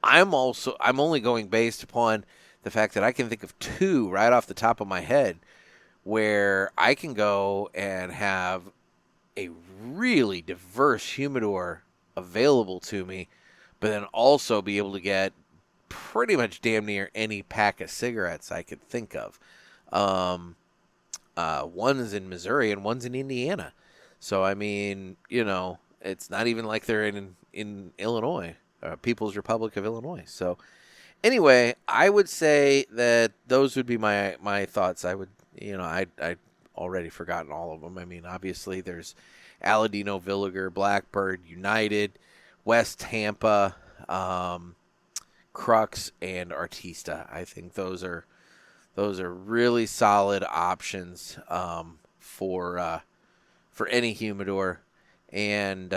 I'm only going based upon the fact that I can think of two right off the top of my head where I can go and have a really diverse humidor available to me, but then also be able to get pretty much damn near any pack of cigarettes I could think of. One's in Missouri and one's in Indiana. So, I mean, it's not even like they're in Illinois, People's Republic of Illinois. So, anyway, I would say that those would be my thoughts. I would, I'd already forgotten all of them. I mean, obviously there's Aladino, Villiger, Blackbird, United, West Tampa, Crux, and Artista. I think those are really solid options for any humidor, and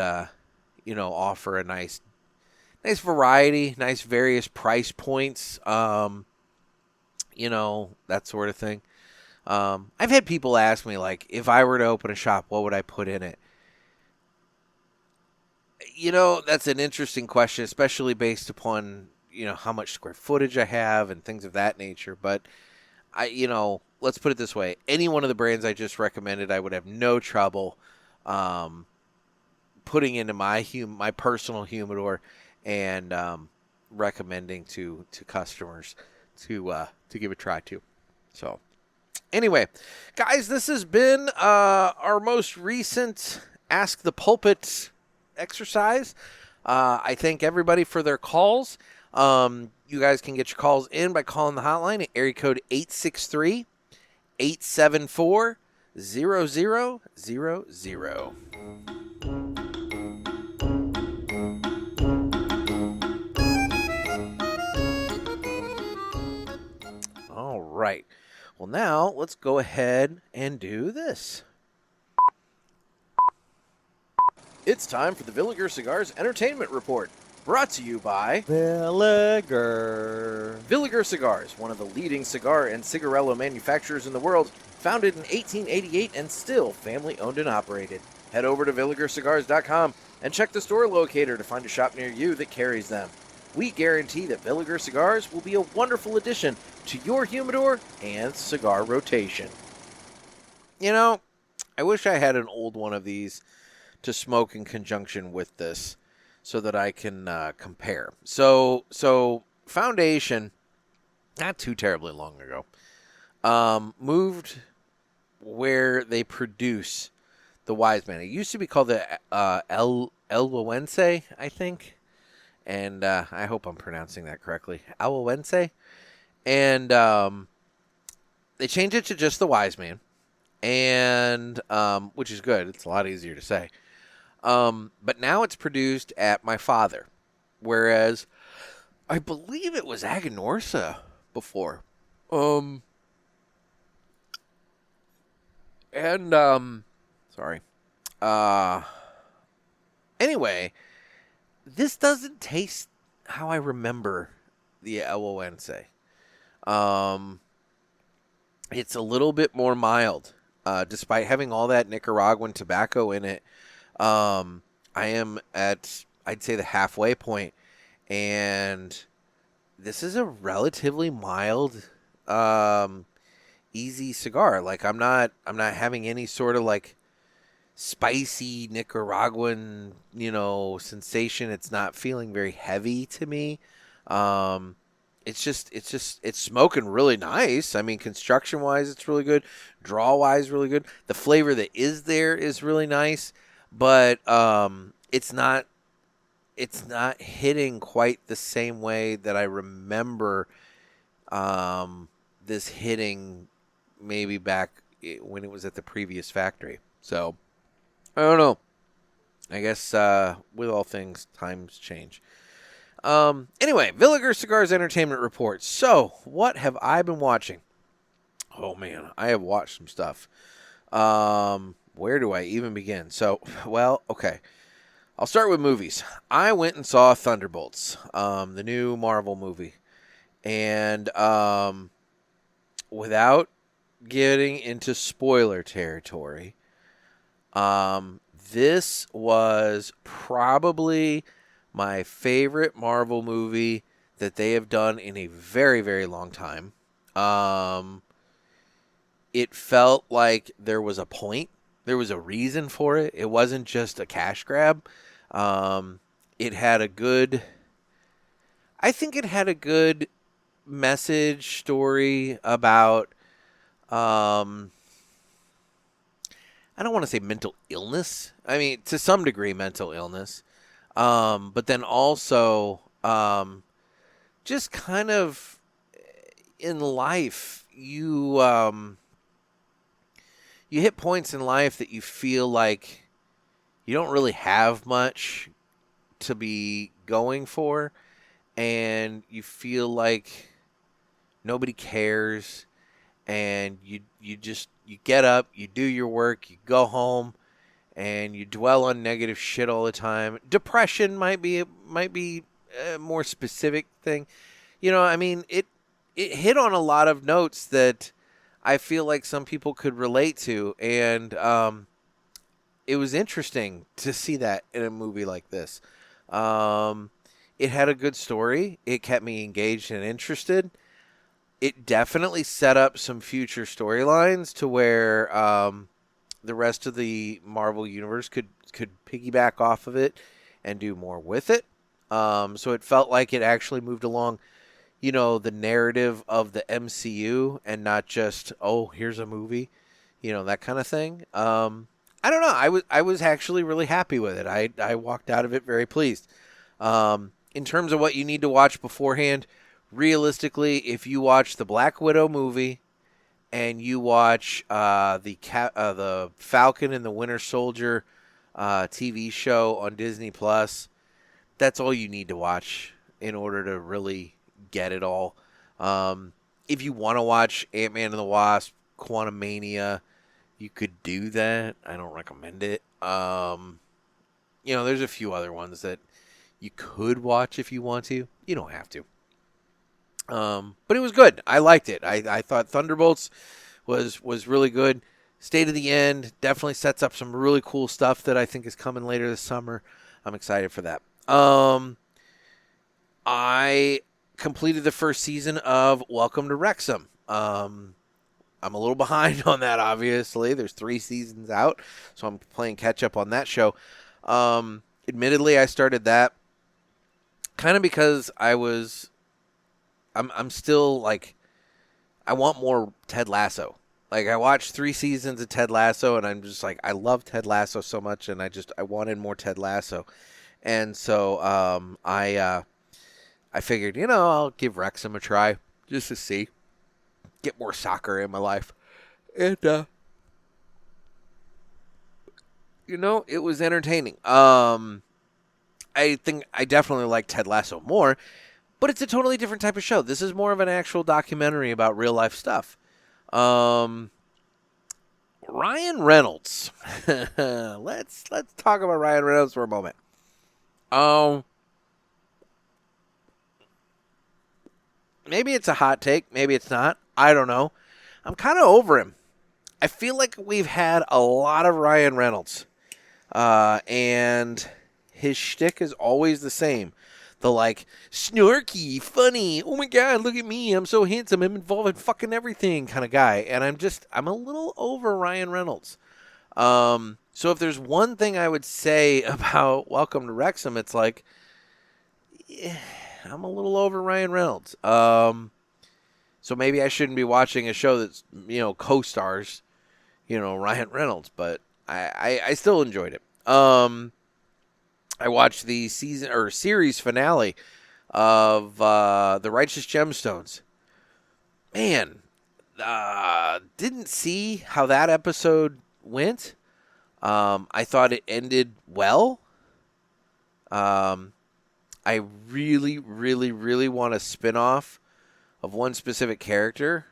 offer a nice variety, nice various price points, that sort of thing. I've had people ask me, like, if I were to open a shop, what would I put in it? That's an interesting question, especially based upon, how much square footage I have and things of that nature. But let's put it this way. Any one of the brands I just recommended, I would have no trouble putting into my personal humidor and recommending to customers to give a try to. So, anyway, guys, this has been our most recent Ask the Pulpit exercise. I thank everybody for their calls. You guys can get your calls in by calling the hotline at area code 863-874-0000. All right. Well, now let's go ahead and do this. It's time for the Villiger Cigars Entertainment Report, brought to you by Villiger. Villiger Cigars, one of the leading cigar and cigarello manufacturers in the world, founded in 1888 and still family-owned and operated. Head over to VilligerCigars.com and check the store locator to find a shop near you that carries them. We guarantee that Villiger Cigars will be a wonderful addition to your humidor and cigar rotation. I wish I had an old one of these to smoke in conjunction with this so that I can compare. So Foundation, not too terribly long ago, moved where they produce the Wise Man. It used to be called the El Wawense, I think. And I hope I'm pronouncing that correctly. El Wawense. And they changed it to just the Wise Man. And which is good. It's a lot easier to say. But now it's produced at my father, whereas I believe it was Aganorsa before. Sorry. Anyway, this doesn't taste how I remember the El Owense. It's a little bit more mild, despite having all that Nicaraguan tobacco in it. I am at, I'd say, the halfway point, and this is a relatively mild, easy cigar. Like I'm not having any sort of like spicy Nicaraguan, sensation. It's not feeling very heavy to me. It's smoking really nice. I mean, construction wise, it's really good. Draw wise, really good. The flavor that is there is really nice, but it's not hitting quite the same way that I remember this hitting maybe back when it was at the previous factory. So I don't know. I guess with all things, times change. Anyway, Villiger Cigars Entertainment Report. So, what have I been watching? Oh, man, I have watched some stuff. Where do I even begin? So, well, okay. I'll start with movies. I went and saw Thunderbolts, the new Marvel movie. And without getting into spoiler territory, this was probably my favorite Marvel movie that they have done in a very, very long time. It felt like there was a point. There was a reason for it. It wasn't just a cash grab. It had a good... I think it had a good message story about... I don't want to say mental illness. I mean, to some degree, mental illness. But then also, just kind of in life, you hit points in life that you feel like you don't really have much to be going for, and you feel like nobody cares, and you get up, you do your work, you go home, and you dwell on negative shit all the time. Depression might be a more specific thing. I mean, it hit on a lot of notes that I feel like some people could relate to, and it was interesting to see that in a movie like this. It had a good story. It kept me engaged and interested. It definitely set up some future storylines to where the rest of the Marvel universe could piggyback off of it and do more with it. So it felt like it actually moved along, the narrative of the MCU and not just, oh, here's a movie, that kind of thing. I don't know. I was actually really happy with it. I walked out of it very pleased. In terms of what you need to watch beforehand, realistically, if you watch the Black Widow movie and you watch the Falcon and the Winter Soldier TV show on Disney Plus, that's all you need to watch in order to really get it all. If you want to watch Ant-Man and the Wasp, Quantumania, you could do that. I don't recommend it. There's a few other ones that you could watch if you want to. You don't have to. But it was good. I liked it. I thought Thunderbolts was really good. State of the End definitely sets up some really cool stuff that I think is coming later this summer. I'm excited for that. I completed the first season of Welcome to Wrexham. I'm a little behind on that, obviously. There's 3 seasons out, so I'm playing catch up on that show. Admittedly, I started that kind of because I'm still like, I want more Ted Lasso. Like, I watched 3 seasons of Ted Lasso, and I'm just like, I love Ted Lasso so much, and I wanted more Ted Lasso. And so I figured, I'll give Wrexham a try just to see, get more soccer in my life. And, it was entertaining. I think I definitely like Ted Lasso more, but it's a totally different type of show. This is more of an actual documentary about real life stuff. Ryan Reynolds. Let's talk about Ryan Reynolds for a moment. maybe it's a hot take. Maybe it's not. I don't know. I'm kind of over him. I feel like we've had a lot of Ryan Reynolds. And his shtick is always the same. The, like, snarky, funny, oh my God, look at me, I'm so handsome, I'm involved in fucking everything kind of guy. And I'm a little over Ryan Reynolds. So if there's one thing I would say about Welcome to Wrexham, it's like, I'm a little over Ryan Reynolds. So maybe I shouldn't be watching a show that's, co-stars, Ryan Reynolds, but I still enjoyed it. I watched the series finale of the Righteous Gemstones. Man, didn't see how that episode went. I thought it ended well. I really, really, really want a spin-off of one specific character.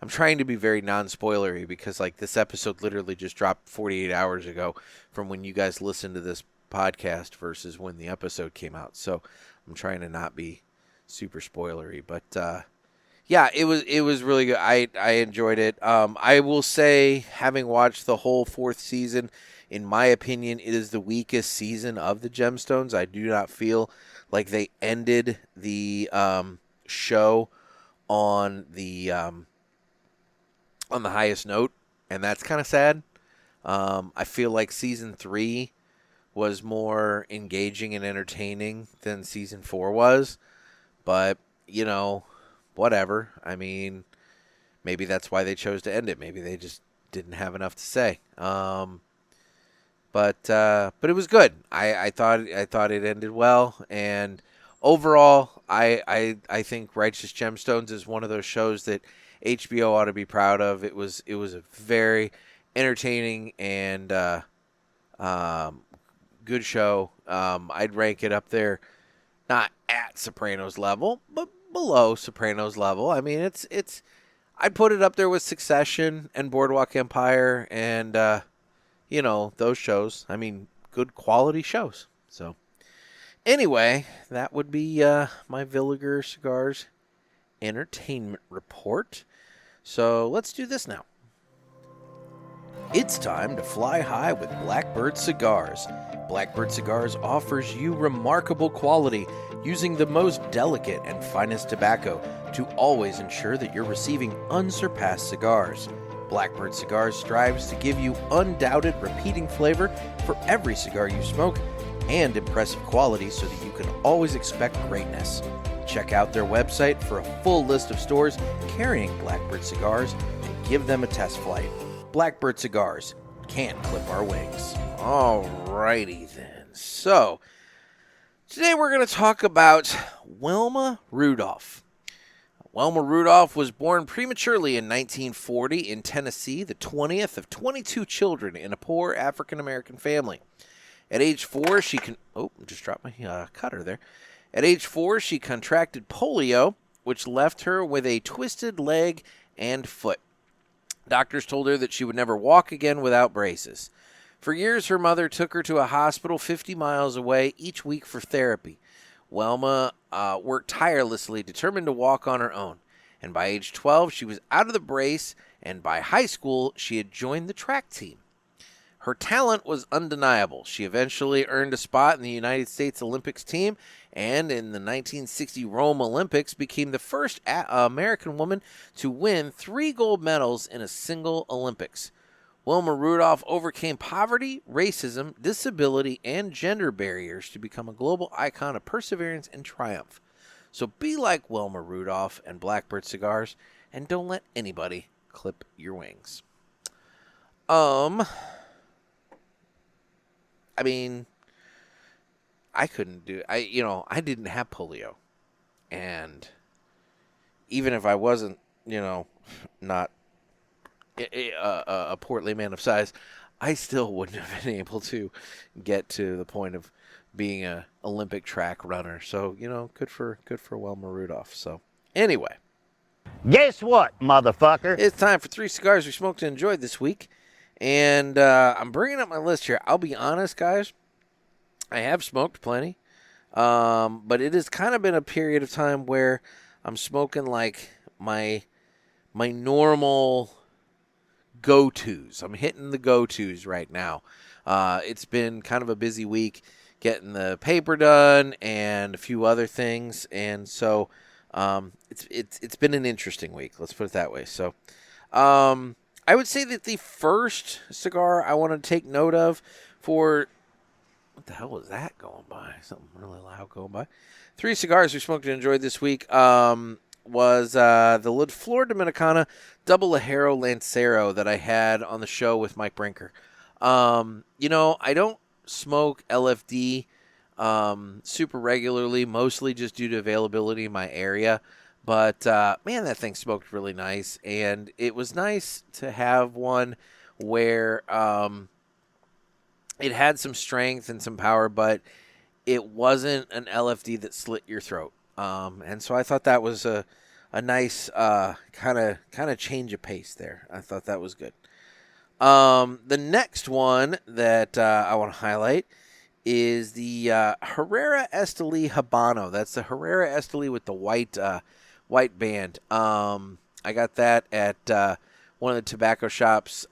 I'm trying to be very non-spoilery because, like, this episode literally just dropped 48 hours ago from when you guys listened to this podcast versus when the episode came out. So I'm trying to not be super spoilery. But, yeah, it was really good. I enjoyed it. I will say, having watched the whole 4th season, in my opinion, it is the weakest season of the Gemstones. I do not feel like they ended the show on the highest note, and that's kind of sad. I feel like season 3 was more engaging and entertaining than season 4 was, but whatever. I mean, maybe that's why they chose to end it. Maybe they just didn't have enough to say. But it was good. I thought it ended well, and overall, I think Righteous Gemstones is one of those shows that HBO ought to be proud of. It was a very entertaining and good show. I'd rank it up there, not at Sopranos level, but below Sopranos level. I mean, it's I'd put it up there with Succession and Boardwalk Empire and those shows. I mean, good quality shows. So anyway, that would be my Villiger Cigars Entertainment Report. So let's do this now. It's time to fly high with Blackbird Cigars. Blackbird Cigars offers you remarkable quality using the most delicate and finest tobacco to always ensure that you're receiving unsurpassed cigars. Blackbird Cigars strives to give you undoubted repeating flavor for every cigar you smoke and impressive quality so that you can always expect greatness. Check out their website for a full list of stores carrying Blackbird Cigars and give them a test flight. Blackbird Cigars, can't clip our wings. Alrighty then. So, today we're going to talk about Wilma Rudolph. Wilma Rudolph was born prematurely in 1940 in Tennessee, the 20th of 22 children in a poor African-American family. At age 4, just dropped my cutter there. At age 4, she contracted polio, which left her with a twisted leg and foot. Doctors told her that she would never walk again without braces. For years, her mother took her to a hospital 50 miles away each week for therapy. Wilma worked tirelessly, determined to walk on her own. And by age 12, she was out of the brace, and by high school, she had joined the track team. Her talent was undeniable. She eventually earned a spot in the United States Olympics team, and in the 1960 Rome Olympics became the first American woman to win 3 gold medals in a single Olympics. Wilma Rudolph overcame poverty, racism, disability, and gender barriers to become a global icon of perseverance and triumph. So be like Wilma Rudolph and Blackbird Cigars, and don't let anybody clip your wings. I mean, I couldn't do I didn't have polio. And even if I wasn't, not a portly man of size, I still wouldn't have been able to get to the point of being a Olympic track runner. So, good for Wilma Rudolph. So, anyway. Guess what, motherfucker? It's time for 3 cigars we smoked and enjoyed this week. And I'm bringing up my list here. I'll be honest, guys. I have smoked plenty. But it has kind of been a period of time where I'm smoking like my normal go-tos. I'm hitting the go-tos right now. It's been kind of a busy week getting the paper done and a few other things, and so it's been an interesting week. Let's put it that way. So I would say that the first cigar I want to take note of for what the hell was that going by? Something really loud going by. 3 cigars we smoked and enjoyed this week was the La Flor Dominicana Double Lajero Lancero that I had on the show with Mike Brinker. I don't smoke LFD super regularly, mostly just due to availability in my area. But, man, that thing smoked really nice. And it was nice to have one where it had some strength and some power, but it wasn't an LFD that slit your throat. And so I thought that was a nice kind of change of pace there. I thought that was good. The next one that I want to highlight is the Herrera Esteli Habano. That's the Herrera Esteli with the white band. I got that at one of the tobacco shops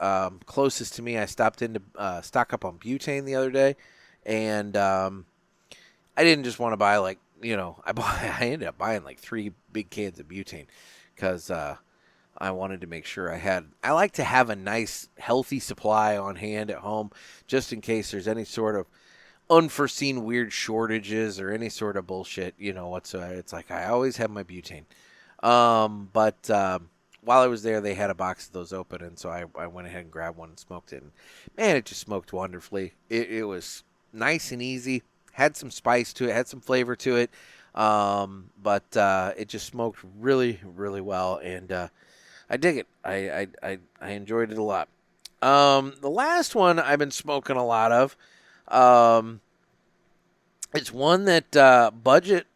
closest to me. I stopped in to stock up on butane the other day, and I didn't just want to buy I ended up buying like 3 big cans of butane because I wanted to make sure I like to have a nice, healthy supply on hand at home just in case there's any sort of unforeseen weird shortages or any sort of bullshit, whatsoever. It's like I always have my butane. But while I was there, they had a box of those open, and so I went ahead and grabbed one and smoked it. And, man, it just smoked wonderfully. It was nice and easy, had some spice to it, had some flavor to it, but it just smoked really, really well, and I dig it. I enjoyed it a lot. The last one I've been smoking a lot of, it's one that budget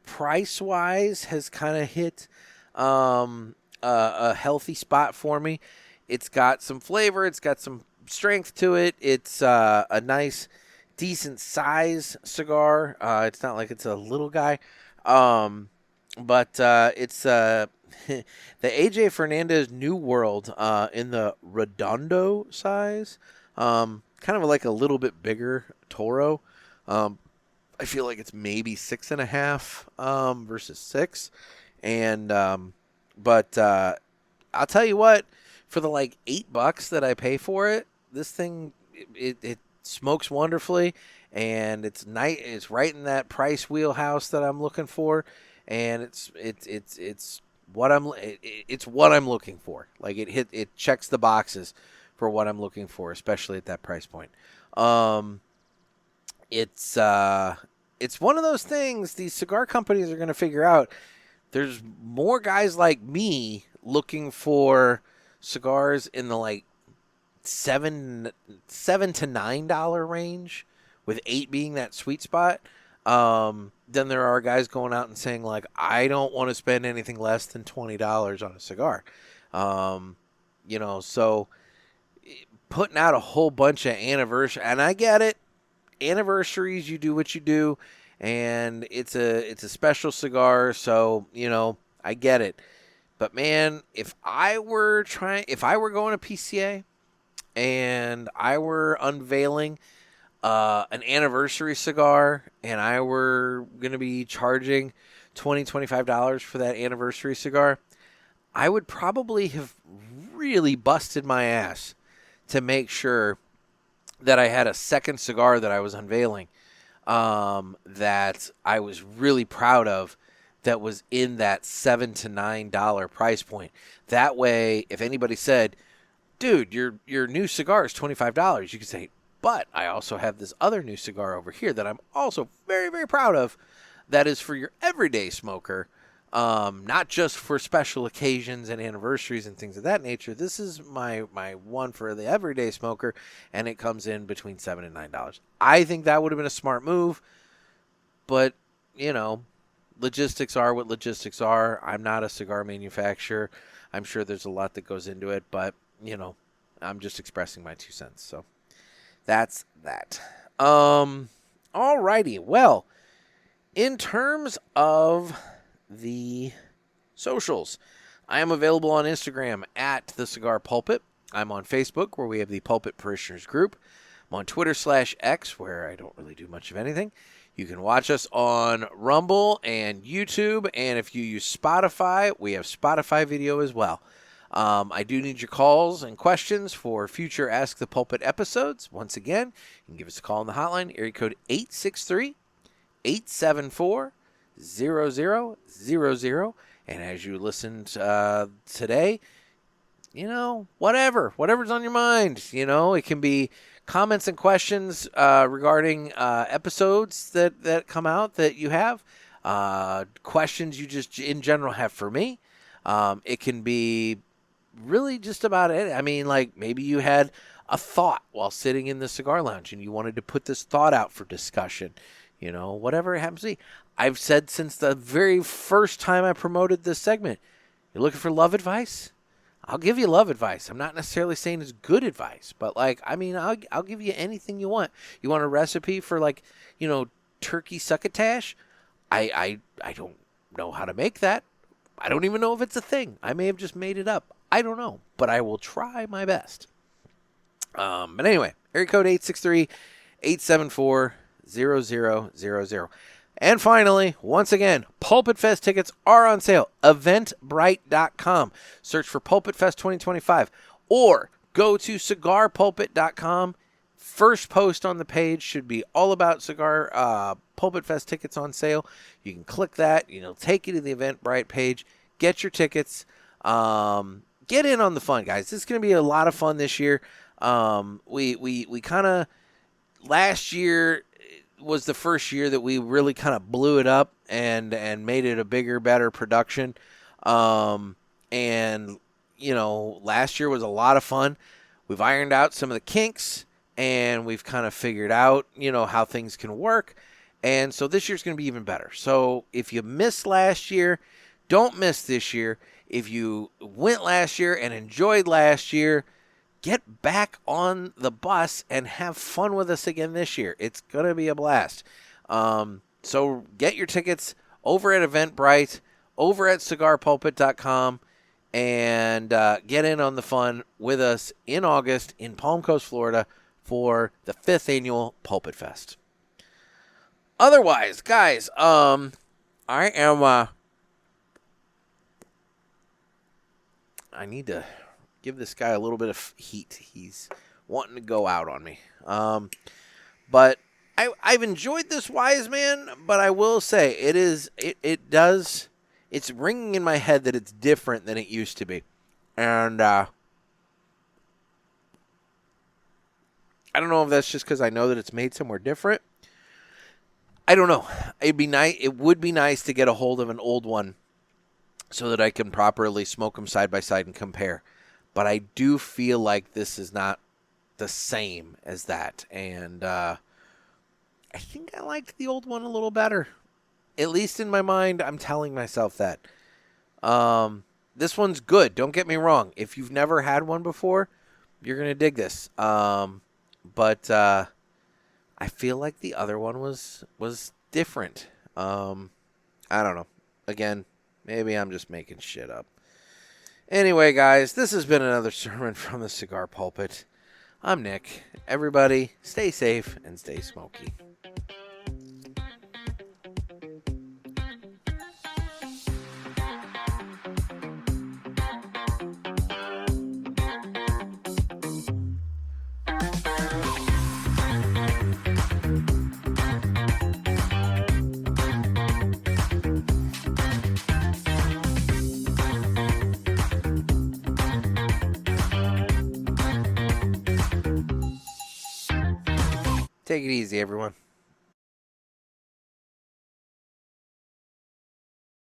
price-wise has kind of hit a healthy spot for me. It's got some flavor. It's got some strength to it. It's a nice, decent size cigar. It's not like it's a little guy. But it's the AJ Fernandez New World in the Redondo size. Kind of like a little bit bigger Toro. I feel like it's maybe 6.5 versus 6. And but I'll tell you what, for the like $8 that I pay for it, this thing it smokes wonderfully, and it's nice. It's right in that price wheelhouse that I'm looking for, and it's what I'm looking for. Like it checks the boxes for what I'm looking for, especially at that price point. It's one of those things these cigar companies are going to figure out. There's more guys like me looking for cigars in the like $7 to $9 range, with 8 being that sweet spot. Then there are guys going out and saying like, I don't want to spend anything less than $20 on a cigar. So putting out a whole bunch of anniversary, and I get it. Anniversaries, you do what you do, and it's a special cigar, so I get it. But man, if I were going to PCA and I were unveiling an anniversary cigar, and I were going to be charging $25 for that anniversary cigar, I would probably have really busted my ass to make sure that I had a second cigar that I was unveiling that I was really proud of, that was in that $7 to $9 price point. That way, if anybody said, dude, your new cigar is $25, you could say, but I also have this other new cigar over here that I'm also very, very proud of, that is for your everyday smoker, not just for special occasions and anniversaries and things of that nature. This is my one for the everyday smoker, and it comes in between $7 and $9. I think that would have been a smart move, but, logistics are what logistics are. I'm not a cigar manufacturer. I'm sure there's a lot that goes into it, but, I'm just expressing my 2 cents. So that's that. Alrighty. Well, In terms of the socials, I am available on Instagram at the Cigar Pulpit. I'm on Facebook, where we have the Pulpit Parishioners group. I'm on Twitter/X, where I don't really do much of anything. You can watch us on Rumble and YouTube, and if you use Spotify, we have Spotify video as well. I do need your calls and questions for future Ask the Pulpit episodes. Once again, you can give us a call on the hotline, area code 863-874-0000. And as you listened today, whatever's on your mind. It can be comments and questions regarding episodes that come out that you have, questions you just in general have for me. It can be really just about it. I mean, like maybe you had a thought while sitting in the cigar lounge and you wanted to put this thought out for discussion. Whatever it happens to be. I've said since the very first time I promoted this segment, you're looking for love advice? I'll give you love advice. I'm not necessarily saying it's good advice, but I'll give you anything you want. You want a recipe for turkey succotash? I don't know how to make that. I don't even know if it's a thing. I may have just made it up. I don't know, but I will try my best. But anyway, area code 863-874-0000. And finally, once again, PulpitFest tickets are on sale. Eventbrite.com. Search for PulpitFest 2025. Or go to cigarpulpit.com. First post on the page should be all about cigar PulpitFest tickets on sale. You can click that. It'll take you to the Eventbrite page. Get your tickets. Get in on the fun, guys. This is going to be a lot of fun this year. We kind of, last year was the first year that we really kind of blew it up and made it a bigger, better production. Last year was a lot of fun. We've ironed out some of the kinks, and we've kind of figured out, how things can work. And so this year's going to be even better. So if you missed last year, don't miss this year. If you went last year and enjoyed last year, get back on the bus and have fun with us again this year. It's going to be a blast. So get your tickets over at Eventbrite, over at cigarpulpit.com, and get in on the fun with us in August in Palm Coast, Florida for the 5th annual Pulpit Fest. Otherwise, guys, I need to give this guy a little bit of heat. He's wanting to go out on me. But I've enjoyed this Wise Man, but I will say it's ringing in my head that it's different than it used to be. And I don't know if that's just because I know that it's made somewhere different. I don't know. It would be nice to get a hold of an old one so that I can properly smoke them side by side and compare. But I do feel like this is not the same as that. And I think I liked the old one a little better. At least in my mind, I'm telling myself that. This one's good. Don't get me wrong. If you've never had one before, you're going to dig this. But I feel like the other one was different. I don't know. Again, maybe I'm just making shit up. Anyway, guys, this has been another sermon from the Cigar Pulpit. I'm Nick. Everybody, stay safe and stay smoky. Take it easy, everyone.